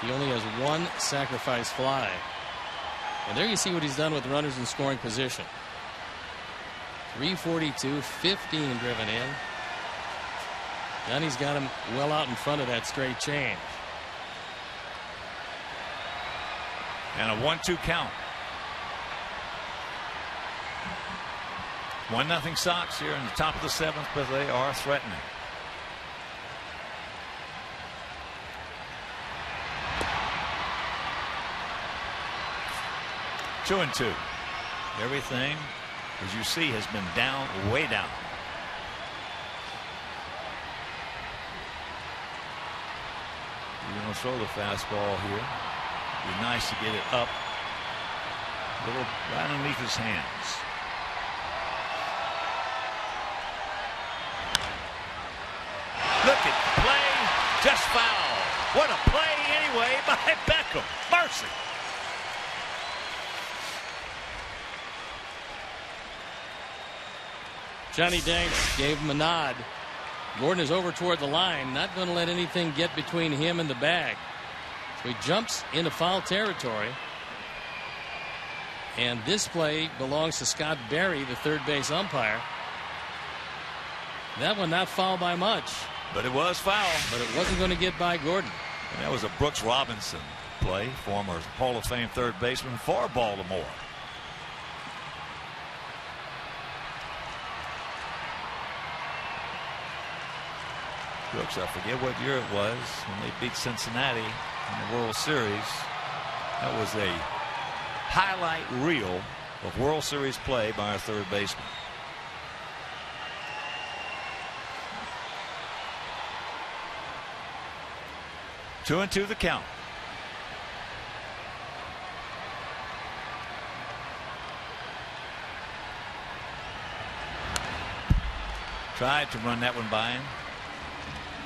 He only has 1 sacrifice fly. And there you see what he's done with runners in scoring position. 342, 15 driven in. Johnny's got him well out in front of that straight change. And a 1-2 count. 1-0 Sox here in the top of the 7th, but they are threatening. Two and 2. Everything, as you see, has been down, way down. You're going to throw the fastball here. Be nice to get it up a little right underneath his hands. Look at the play, just foul. What a play anyway by Beckham. Mercy. Johnny Danks gave him a nod. Gordon is over toward the line, not going to let anything get between him and the bag. So he jumps into foul territory. And this play belongs to Scott Berry, the third base umpire. That one not foul by much. But it was foul. But it wasn't going to get by Gordon. And that was a Brooks Robinson play, former Hall of Fame third baseman for Baltimore. Brooks, I forget what year it was when they beat Cincinnati in the World Series. That was a highlight reel of World Series play by our third baseman. Two and two the count. Tried to run that one by him.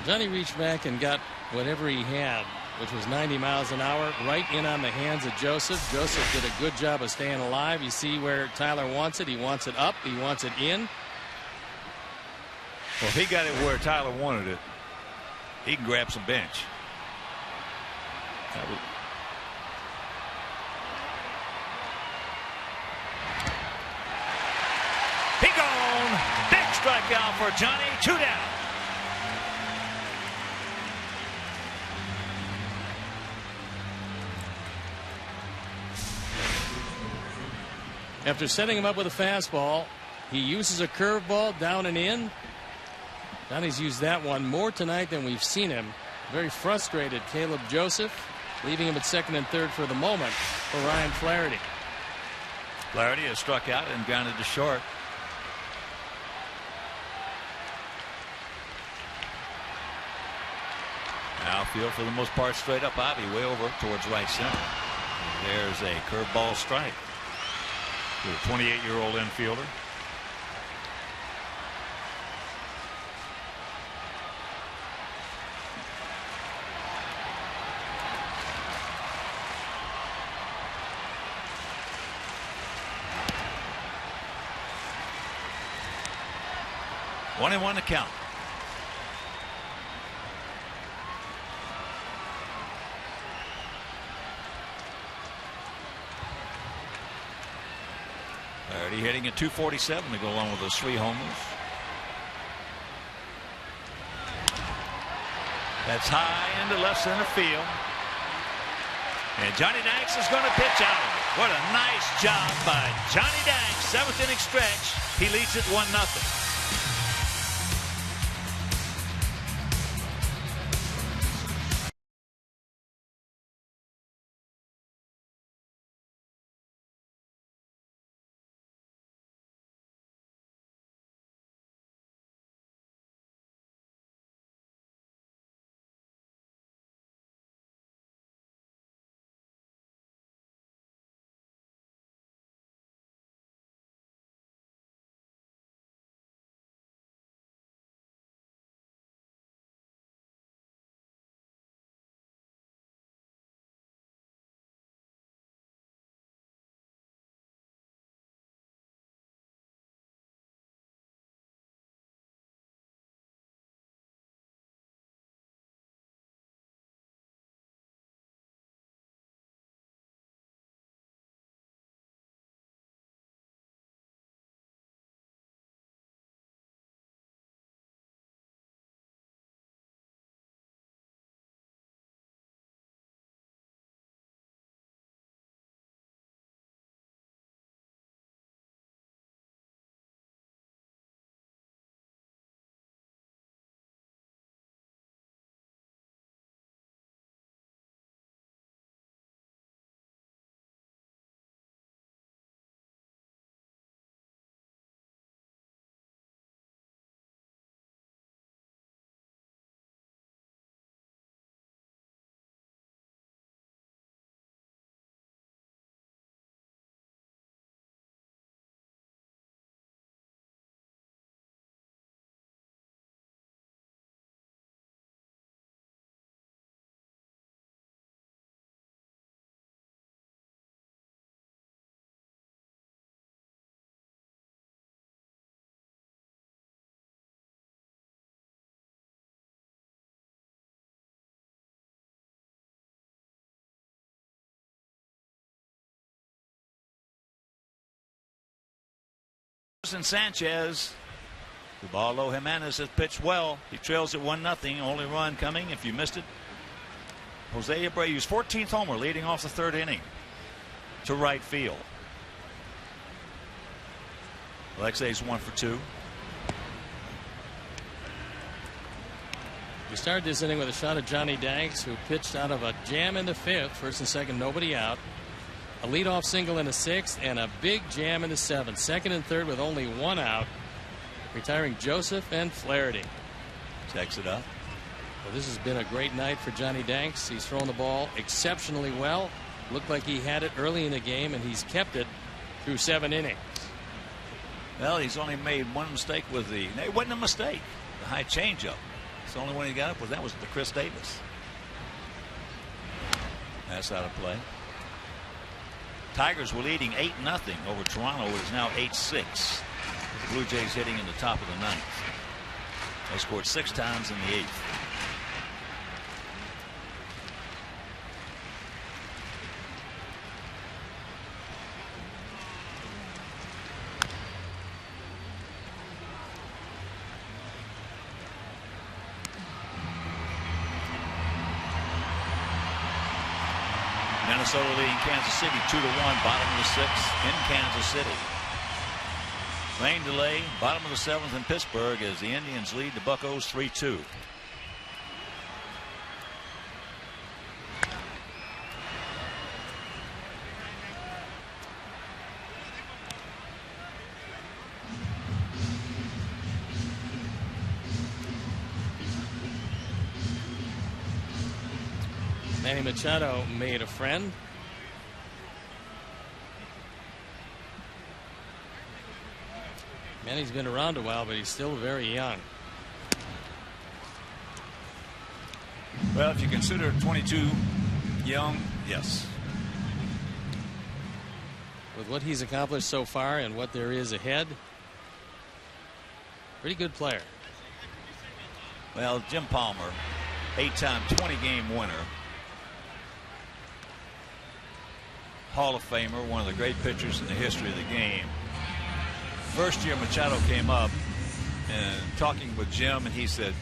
Johnny reached back and got whatever he had, which was 90 miles an hour, right in on the hands of Joseph. Joseph did a good job of staying alive. You see where Tyler wants it. He wants it up. He wants it in. Well, if he got it where Tyler wanted it, he can grab some bench. He gone. Big strikeout for Johnny. 2 down. After setting him up with a fastball, he uses a curveball down and in. Johnny's used that one more tonight than we've seen him. Very frustrated Caleb Joseph, leaving him at second and third for the moment for Ryan Flaherty. Flaherty has struck out and grounded to short. Outfield for the most part straight up. Bobby way over towards right center. There's a curveball strike. The 28-year-old infielder. One and one to count. Already hitting at 247 to go along with those 3 homers. That's high into left center field. And Johnny Danks is going to pitch out. What a nice job by Johnny Danks. 7th inning stretch. He leads it 1-0. And Sanchez. Ubaldo Jimenez has pitched well. He trails at 1-0. Only run coming if you missed it. Jose Abreu's 14th homer leading off the 3rd inning to right field. Alexei's 1 for 2. We started this inning with a shot at Johnny Danks, who pitched out of a jam in the 5th. First and second, nobody out. A leadoff single in the 6th and a big jam in the 7th. Second and third with only 1 out. Retiring Joseph and Flaherty. Checks it up. Well, this has been a great night for Johnny Danks. He's thrown the ball exceptionally well. Looked like he had it early in the game, and he's kept it through 7 innings. Well, he's only made one mistake with the. It wasn't a mistake. The high changeup. The only one he got up was that was the Chris Davis. That's out of play. Tigers were leading 8-0 over Toronto. It is now 8-6. The Blue Jays hitting in the top of the 9th. They scored 6 times in the 8th. Minnesota leading Kansas City 2-1, bottom of the 6th in Kansas City. Rain delay, bottom of the 7th in Pittsburgh as the Indians lead the Buccos 3-2. Manny Machado made a friend. Manny's been around a while, but he's still very young. Well, if you consider 22 young, yes. With what he's accomplished so far and what there is ahead, pretty good player. Well, Jim Palmer, 8-time 20-game winner. Hall of Famer, one of the great pitchers in the history of the game. First year Machado came up and talking with Jim, and he said,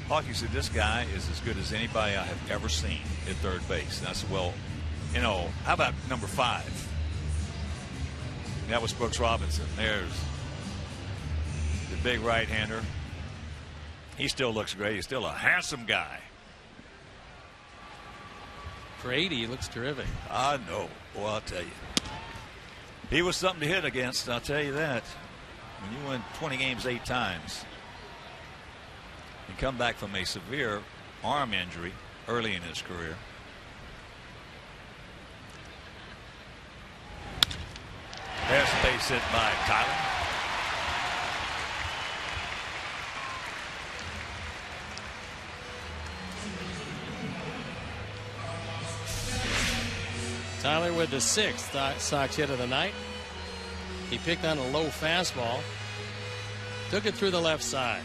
Hawk, said, this guy is as good as anybody I have ever seen at third base. And I said, well, you know, how about number 5? And that was Brooks Robinson. There's the big right-hander. He still looks great. He's still a handsome guy. For 80, he looks terrific. I know. Well, I'll tell you. He was something to hit against, I'll tell you that. When you win 20 games 8 times and come back from a severe arm injury early in his career. There's a base hit by Tyler. Tyler with the 6th Sox hit of the night. He picked on a low fastball, took it through the left side.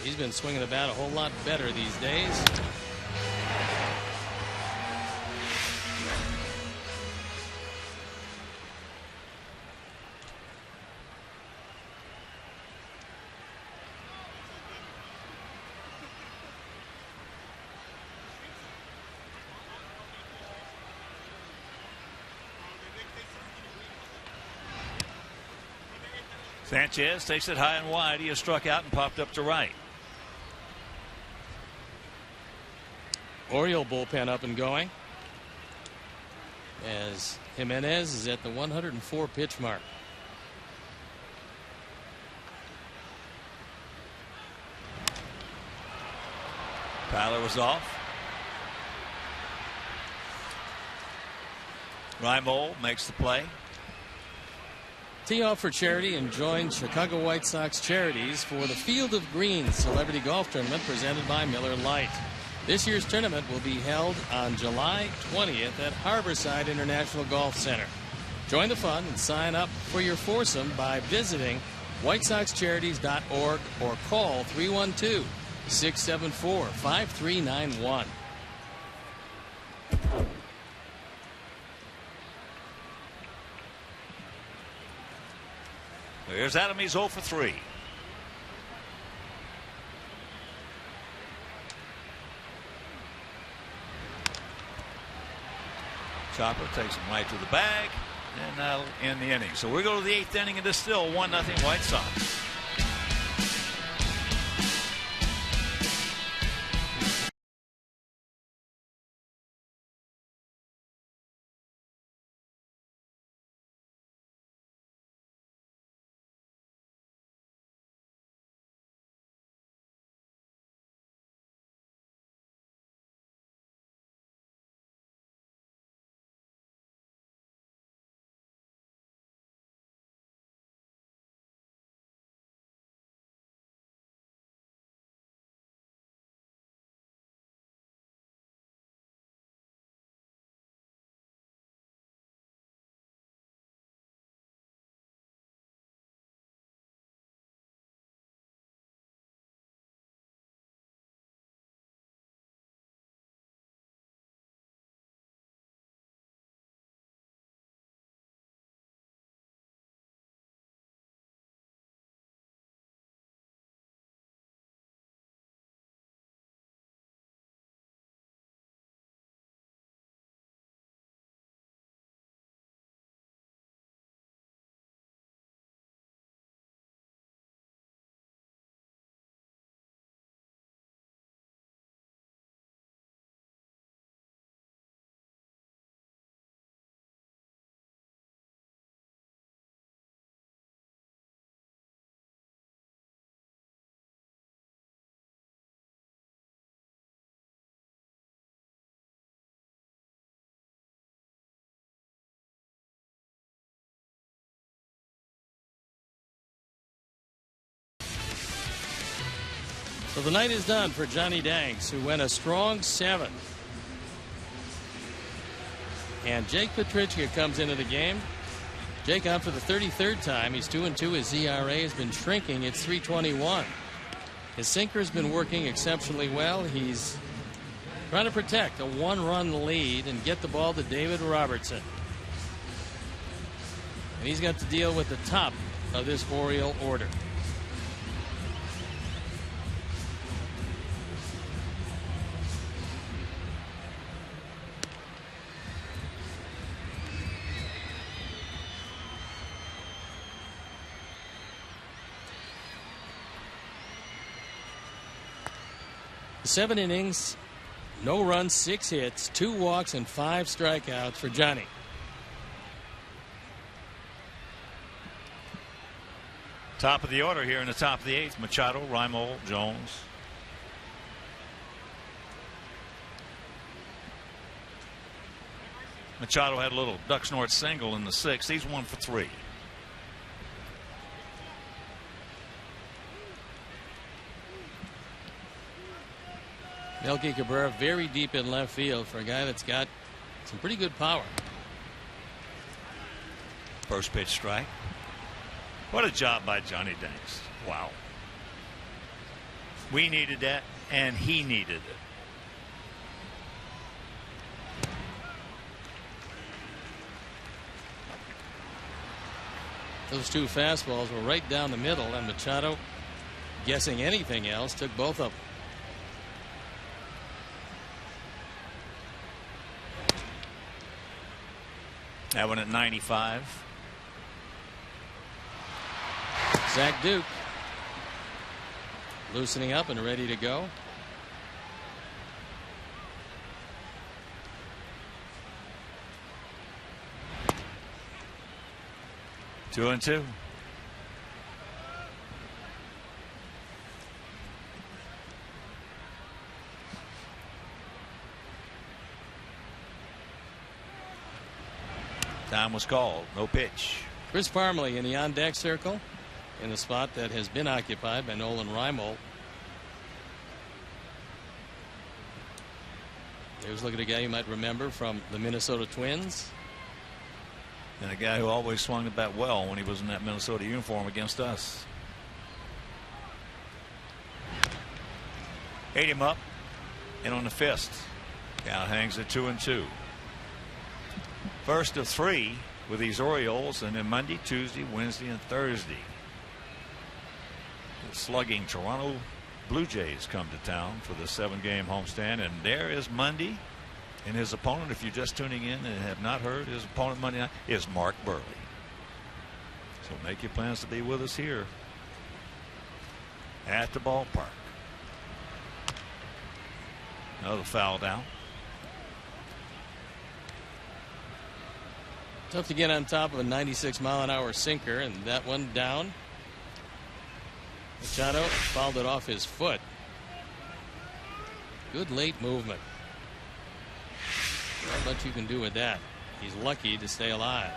He's been swinging the bat a whole lot better these days. Sanchez takes it high and wide. He has struck out and popped up to right. Oriole bullpen up and going as Jimenez is at the 104 pitch mark. Tyler was off. Reimold makes the play. Tee off for charity and join Chicago White Sox Charities for the Field of Greens Celebrity Golf Tournament presented by Miller Lite. This year's tournament will be held on July 20th at Harborside International Golf Center. Join the fun and sign up for your foursome by visiting WhiteSoxCharities.org or call 312-674-5391. Here's Adam. He's 0 for 3. Chopper takes him right to the bag, and that'll end the inning. So we go to the 8th inning, and it's still 1-0 White Sox. So the night is done for Johnny Danks, who went a strong 7. And Jake Petrichka comes into the game. Jake on for the 33rd time. He's 2-2. His ERA has been shrinking. It's 3.21. His sinker's been working exceptionally well. He's trying to protect a 1-run lead and get the ball to David Robertson. And he's got to deal with the top of this Oriole order. Seven innings, no runs, 6 hits, 2 walks, and 5 strikeouts for Johnny. Top of the order here in the top of the 8th. Machado, Reimold, Jones. Machado had a little Ducks North single in the 6th. He's 1 for 3. Melky Cabrera very deep in left field for a guy that's got some pretty good power. First pitch strike. What a job by Johnny Danks. Wow. We needed that, and he needed it. Those 2 fastballs were right down the middle, and Machado, guessing anything else, took both of them. That one at 95. Zach Duke loosening up and ready to go. Two and two. Time was called. No pitch. Chris Parmelee in the on-deck circle in a spot that has been occupied by Nolan Reimold. There's a look at a guy you might remember from the Minnesota Twins. And a guy who always swung the bat well when he was in that Minnesota uniform against us. Ate him up and on the fist. Count hangs at 2 and 2. First of 3 with these Orioles, and then Monday, Tuesday, Wednesday, and Thursday. The slugging Toronto Blue Jays come to town for the 7-game homestand, and there is Monday. And his opponent, if you're just tuning in and have not heard, his opponent Monday night is Mark Burley. So make your plans to be with us here at the ballpark. Another foul down. Tough to get on top of a 96-mile-an-hour sinker, and that one down. Machado fouled it off his foot. Good late movement. Not much you can do with that. He's lucky to stay alive.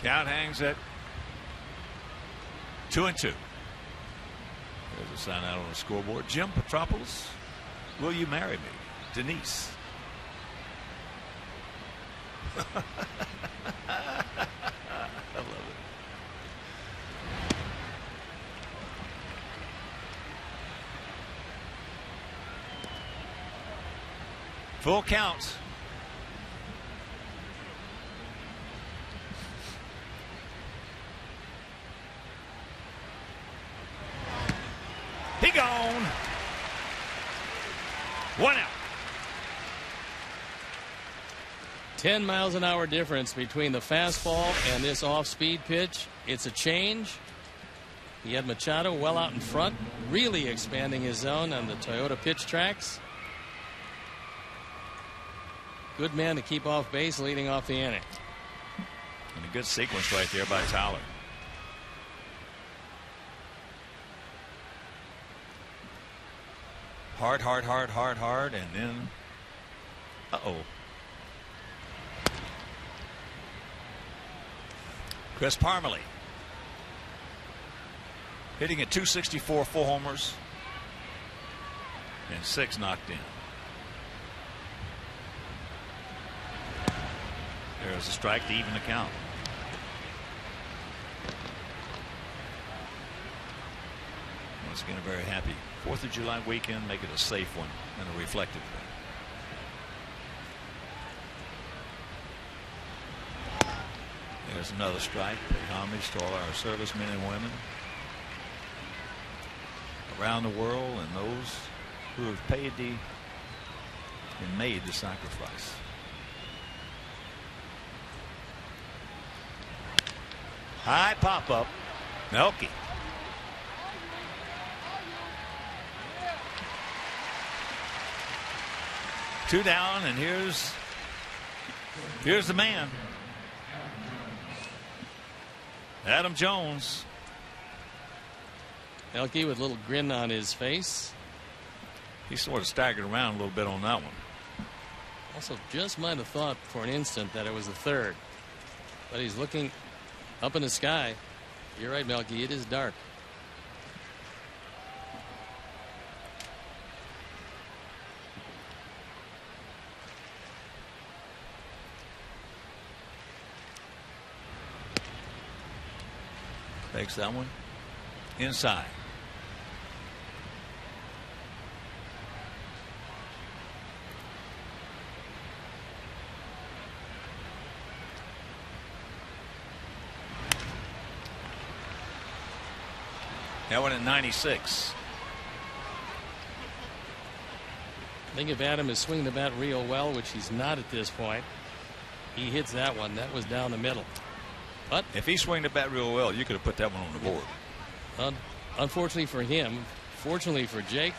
Count hangs at 2 and 2. There's a sign out on the scoreboard. Jim Petropoulos, will you marry me? Denise. I love it. Full count. He gone. 1 out. 10 miles an hour difference between the fastball and this off-speed pitch. It's a change. He had Machado well out in front, really expanding his zone on the Toyota pitch tracks. Good man to keep off base, leading off the inning. And a good sequence right there by Tyler. Hard, and then, Chris Parmelee hitting at .264, 4 homers, and 6 knocked in. There's a strike to even the count. Once again, a very happy 4th of July weekend. Make it a safe one and a reflective one. There's another strike. Pay homage to all our servicemen and women around the world and those who have paid and made the sacrifice. High pop up. Melky. Two down, and here's the man. Adam Jones. Melky with a little grin on his face. He sort of staggered around a little bit on that one. Also just might have thought for an instant that it was the third. But he's looking up in the sky. You're right, Melky. It is dark. Takes that one inside. That one at 96. I think if Adam is swinging the bat real well, which he's not at this point, he hits that one. That was down the middle. But if he swung the bat real well, you could have put that one on the board. Unfortunately for him, fortunately for Jake,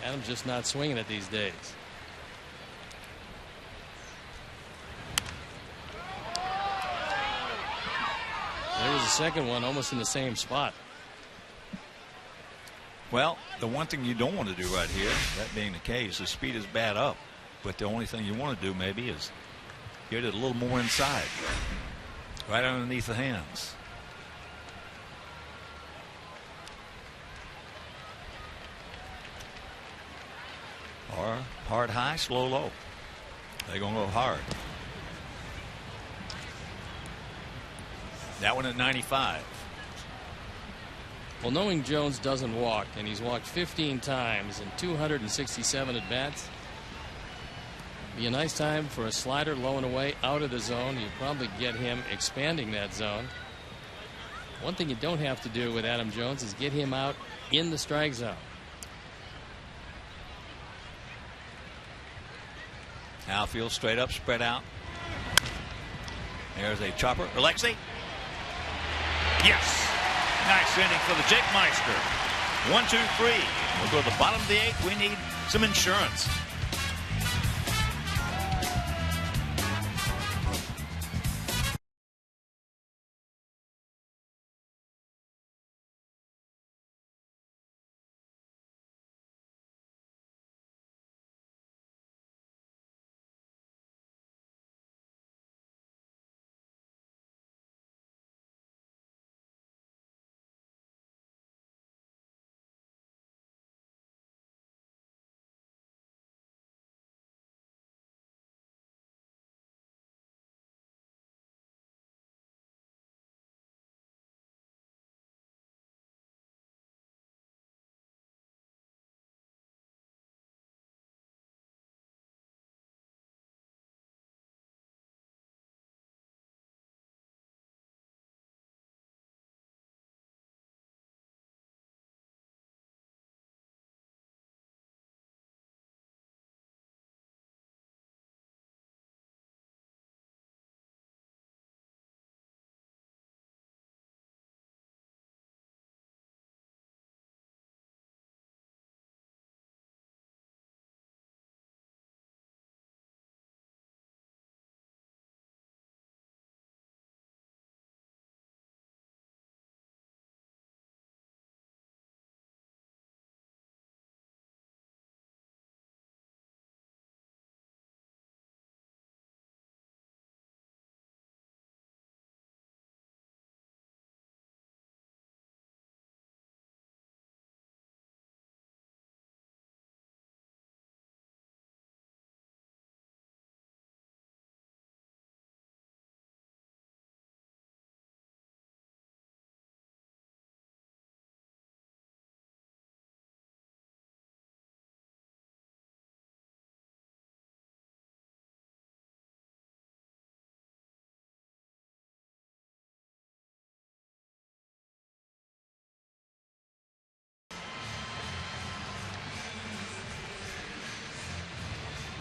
Adam's just not swinging it these days. There was a second one almost in the same spot. Well, the one thing you don't want to do right here, that being the case, is speed his bat up. But the only thing you want to do maybe is get it a little more inside. Right underneath the hands. Or hard high, slow low. They're going to go hard. That one at 95. Well, knowing Jones doesn't walk, and he's walked 15 times in 267 at bats, be a nice time for a slider low and away out of the zone. You probably get him expanding that zone. One thing you don't have to do with Adam Jones is get him out in the strike zone. Outfield straight up, spread out. There's a chopper. Alexi. Yes. Nice inning for the Jake Meister. 1, 2, 3. We'll go to the bottom of the 8th. We need some insurance.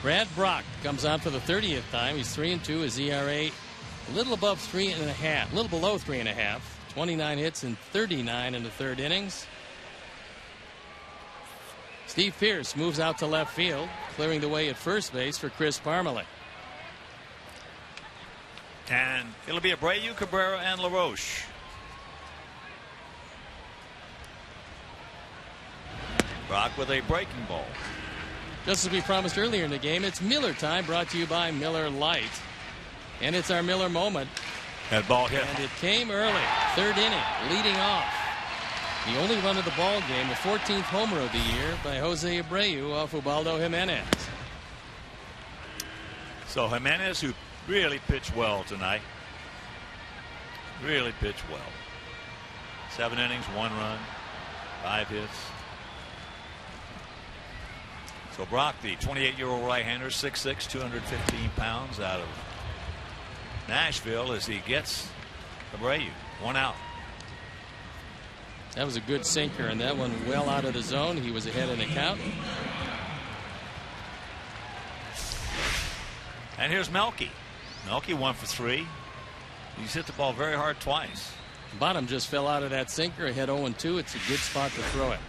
Brad Brock comes on for the 30th time. He's 3-2. His ERA a little above 3.5, a little below 3.5. 29 hits and 39 in the third innings. Steve Pearce moves out to left field, clearing the way at first base for Chris Parmelee. And it'll be Abreu, Cabrera, and LaRoche. Brock with a breaking ball. Just as we promised earlier in the game, it's Miller time, brought to you by Miller Lite. And it's our Miller moment. That ball hit. And it came early. Third inning, leading off. The only run of the ball game, the 14th homer of the year by Jose Abreu off Ubaldo Jimenez. So Jimenez, who really pitched well tonight. Really pitched well. 7 innings, 1 run, 5 hits. So Brock, the 28-year-old right-hander, 6'6", 215 pounds, out of Nashville, as he gets Abreu. 1 out. That was a good sinker, and that one well out of the zone. He was ahead in the count. And here's Melky. Melky 1 for 3. He's hit the ball very hard twice. Bottom just fell out of that sinker, ahead 0-2. It's a good spot to throw it.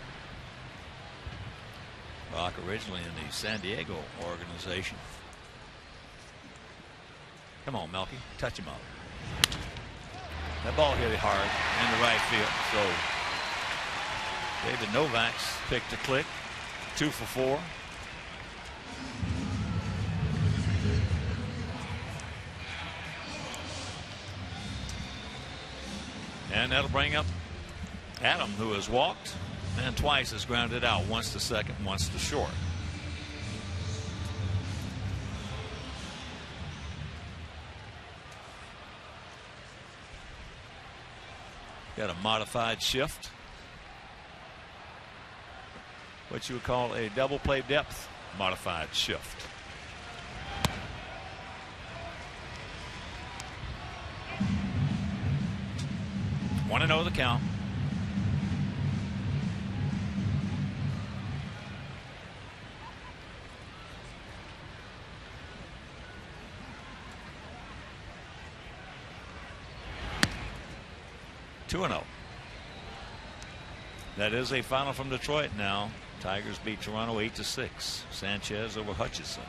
Brock originally in the San Diego organization. Come on, Melky, touch him up. That ball hit it hard in the right field. So David Novak's picked a click. 2 for 4. And that'll bring up Adam, who has walked and twice has grounded out. Once to second, once to short. Got a modified shift. What you would call a double play depth modified shift. Want to know the count. Two and 0. That is a final from Detroit now. Tigers beat Toronto 8-6. Sanchez over Hutchison.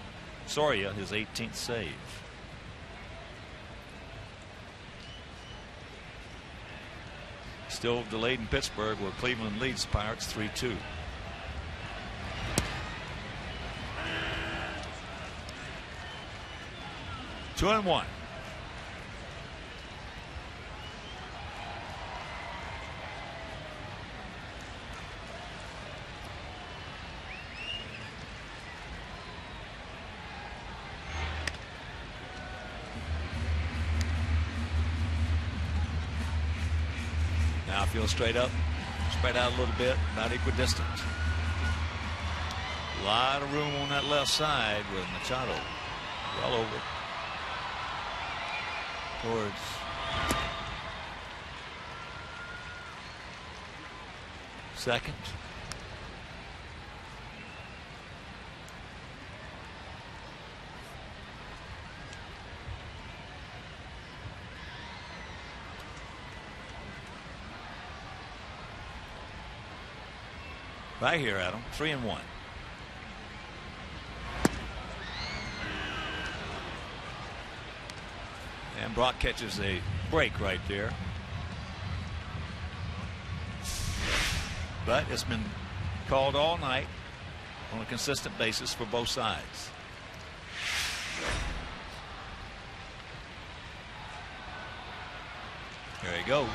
Soria, his 18th save. Still delayed in Pittsburgh, where Cleveland leads the Pirates 3-2. Two and 1. Now feel straight up, spread out a little bit, about equidistant. A lot of room on that left side with Machado well over towards second. Right here, Adam. 3 and 1. And Brock catches a break right there. But it's been called all night on a consistent basis for both sides. There he goes.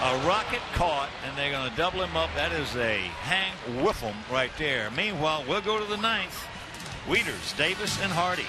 A rocket caught, and they're going to double him up. That is a hang whiffle right there. Meanwhile, we'll go to the 9th. Wieters, Davis, and Hardy.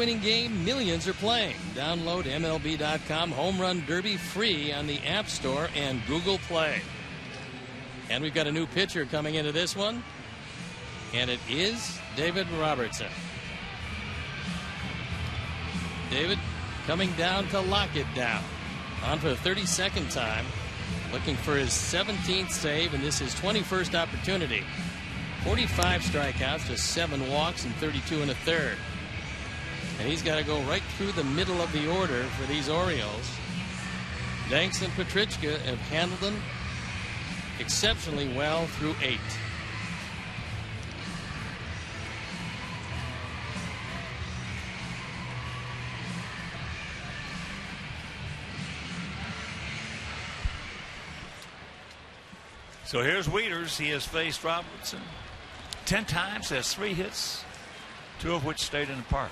award-winning game millions are playing. Download MLB.com Home Run Derby free on the App Store and Google Play. And we've got a new pitcher coming into this one, and it is David Robertson. David coming down to lock it down. On for the 32nd time, looking for his 17th save, and this is his 21st opportunity. 45 strikeouts, just 7 walks, and 32 1/3. And he's got to go right through the middle of the order for these Orioles. Danks and Petrichka have handled them exceptionally well through 8. So here's Wieters. He has faced Robertson 10 times, has 3 hits, 2 of which stayed in the park.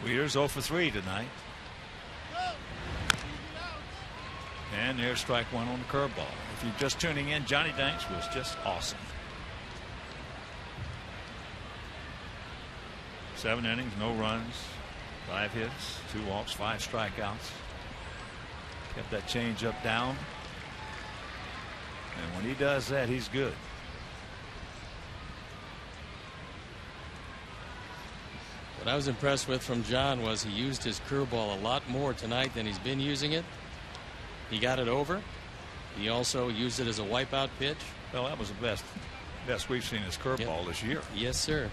Wieters 0 for 3 tonight. And there's strike 1 on the curveball. If you're just tuning in, Johnny Danks was just awesome. 7 innings, no runs, 5 hits, 2 walks, 5 strikeouts. Kept that changeup down. And when he does that, he's good. What I was impressed with from John was he used his curveball a lot more tonight than he's been using it. He got it over. He also used it as a wipeout pitch. Well, that was the best we've seen his curveball this year. Yes, sir.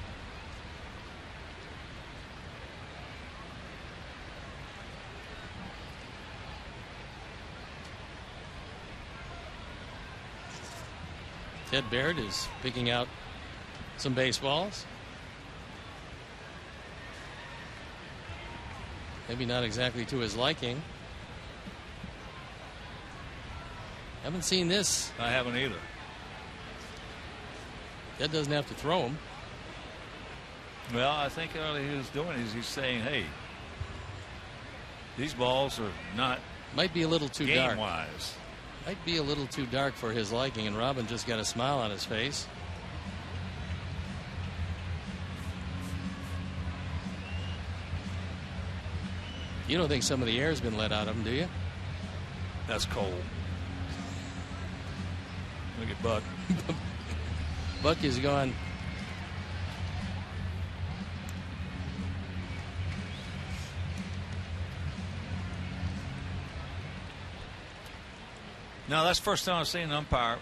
Ted Baird is picking out some baseballs. Maybe not exactly to his liking. Haven't seen this. I haven't either. Ted doesn't have to throw him. Well, I think all he was doing is he's saying, hey, these balls are not might be a little too dark. Game-wise. Might be a little too dark for his liking, and Robin just got a smile on his face. You don't think some of the air's been let out of him, do you? That's cold. Look at Buck. Buck is gone. Now, that's the first time I've seen an umpire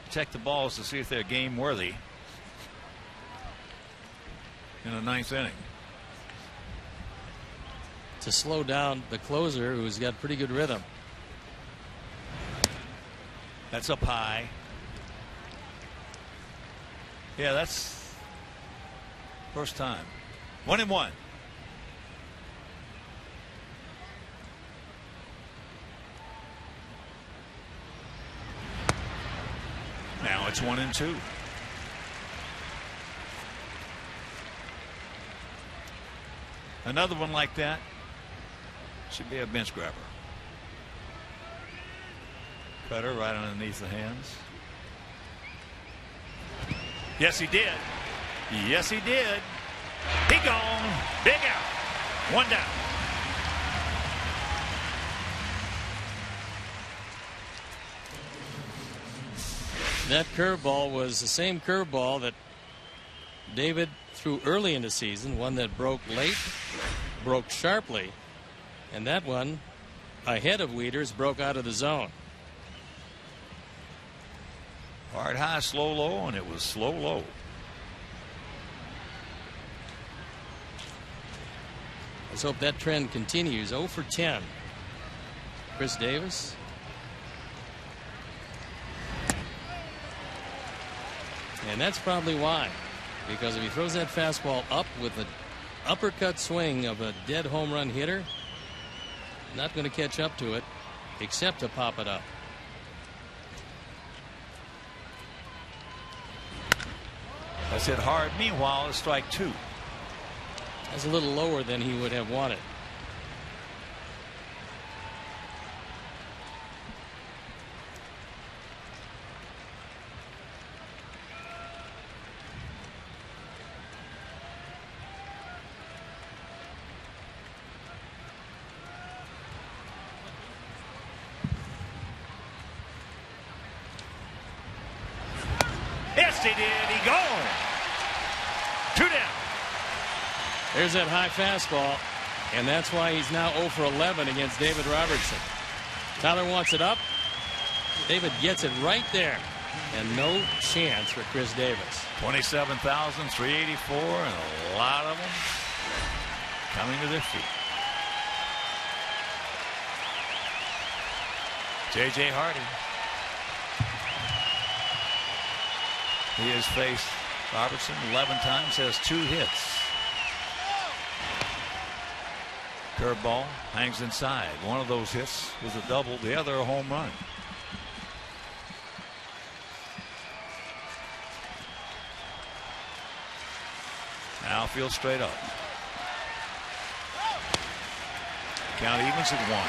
check the balls to see if they're game worthy in the 9th inning. To slow down the closer, who's got pretty good rhythm. That's up high. Yeah, that's first time. 1-1. Now it's 1-2. Another one like that should be a bench grabber. Cutter right underneath the hands. Yes, he did. Yes, he did. He gone. Big out. 1 down. That curveball was the same curveball that David threw early in the season, one that broke late, broke sharply, and that one, ahead of Wieters, broke out of the zone. Hard high, slow low, and it was slow low. Let's hope that trend continues. 0 for 10. Chris Davis. And that's probably why. Because if he throws that fastball up with an uppercut swing of a dead home run hitter, not going to catch up to it except to pop it up. That's hit hard. Meanwhile, it's strike 2. That's a little lower than he would have wanted. Yes, he did. He gone. 2 down. There's that high fastball, and that's why he's now 0 for 11 against David Robertson. Tyler wants it up. David gets it right there, and no chance for Chris Davis. 27,384, and a lot of them coming to their feet. J.J. Hardy. He has faced Robertson 11 times, has 2 hits. Curveball hangs inside. One of those hits was a double, the other a home run. Now field straight up. Count evens at 1.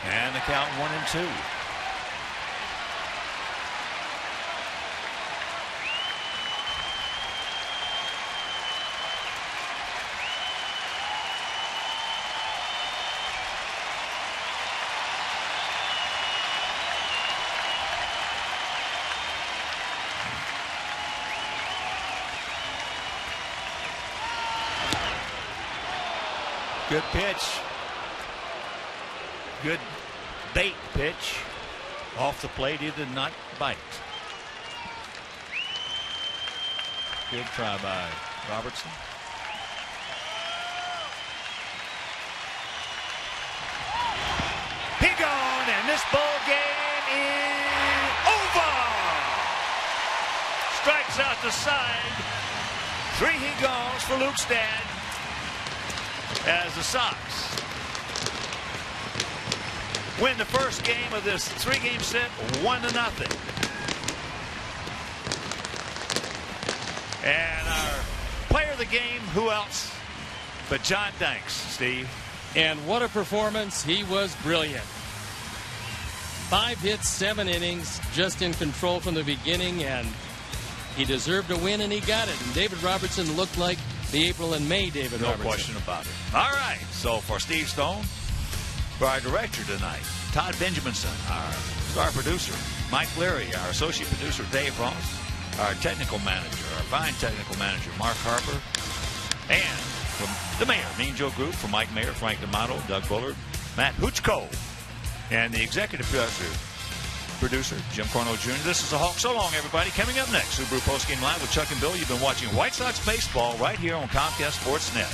And the count 1 and 2. Good pitch. Good bait pitch. Off the plate, he did not bite. Good try by Robertson. He gone, and this ball game is over. Strikes out the side. 3 he goes for Luke's dad. As the Sox win the first game of this 3-game set 1-0. And our player of the game, who else but John Danks, Steve. And what a performance. He was brilliant. 5 hits, 7 innings, just in control from the beginning, and he deserved a win, and he got it. And David Robertson looked like the April and May David Robertson. No question about it. All right. So for Steve Stone, for our director tonight, Todd Benjaminson, our star producer, Mike Leary, our associate producer, Dave Ross, our technical manager, our fine technical manager, Mark Harper, and from the mayor, Mean Joe Group, from Mike Mayer, Frank D'Amato, Doug Bullard, Matt Hutchko, and the executive producer, Jim Corno Jr. This is the Hawk. So long, everybody. Coming up next, Subaru Postgame Live with Chuck and Bill. You've been watching White Sox baseball right here on Comcast Sportsnet.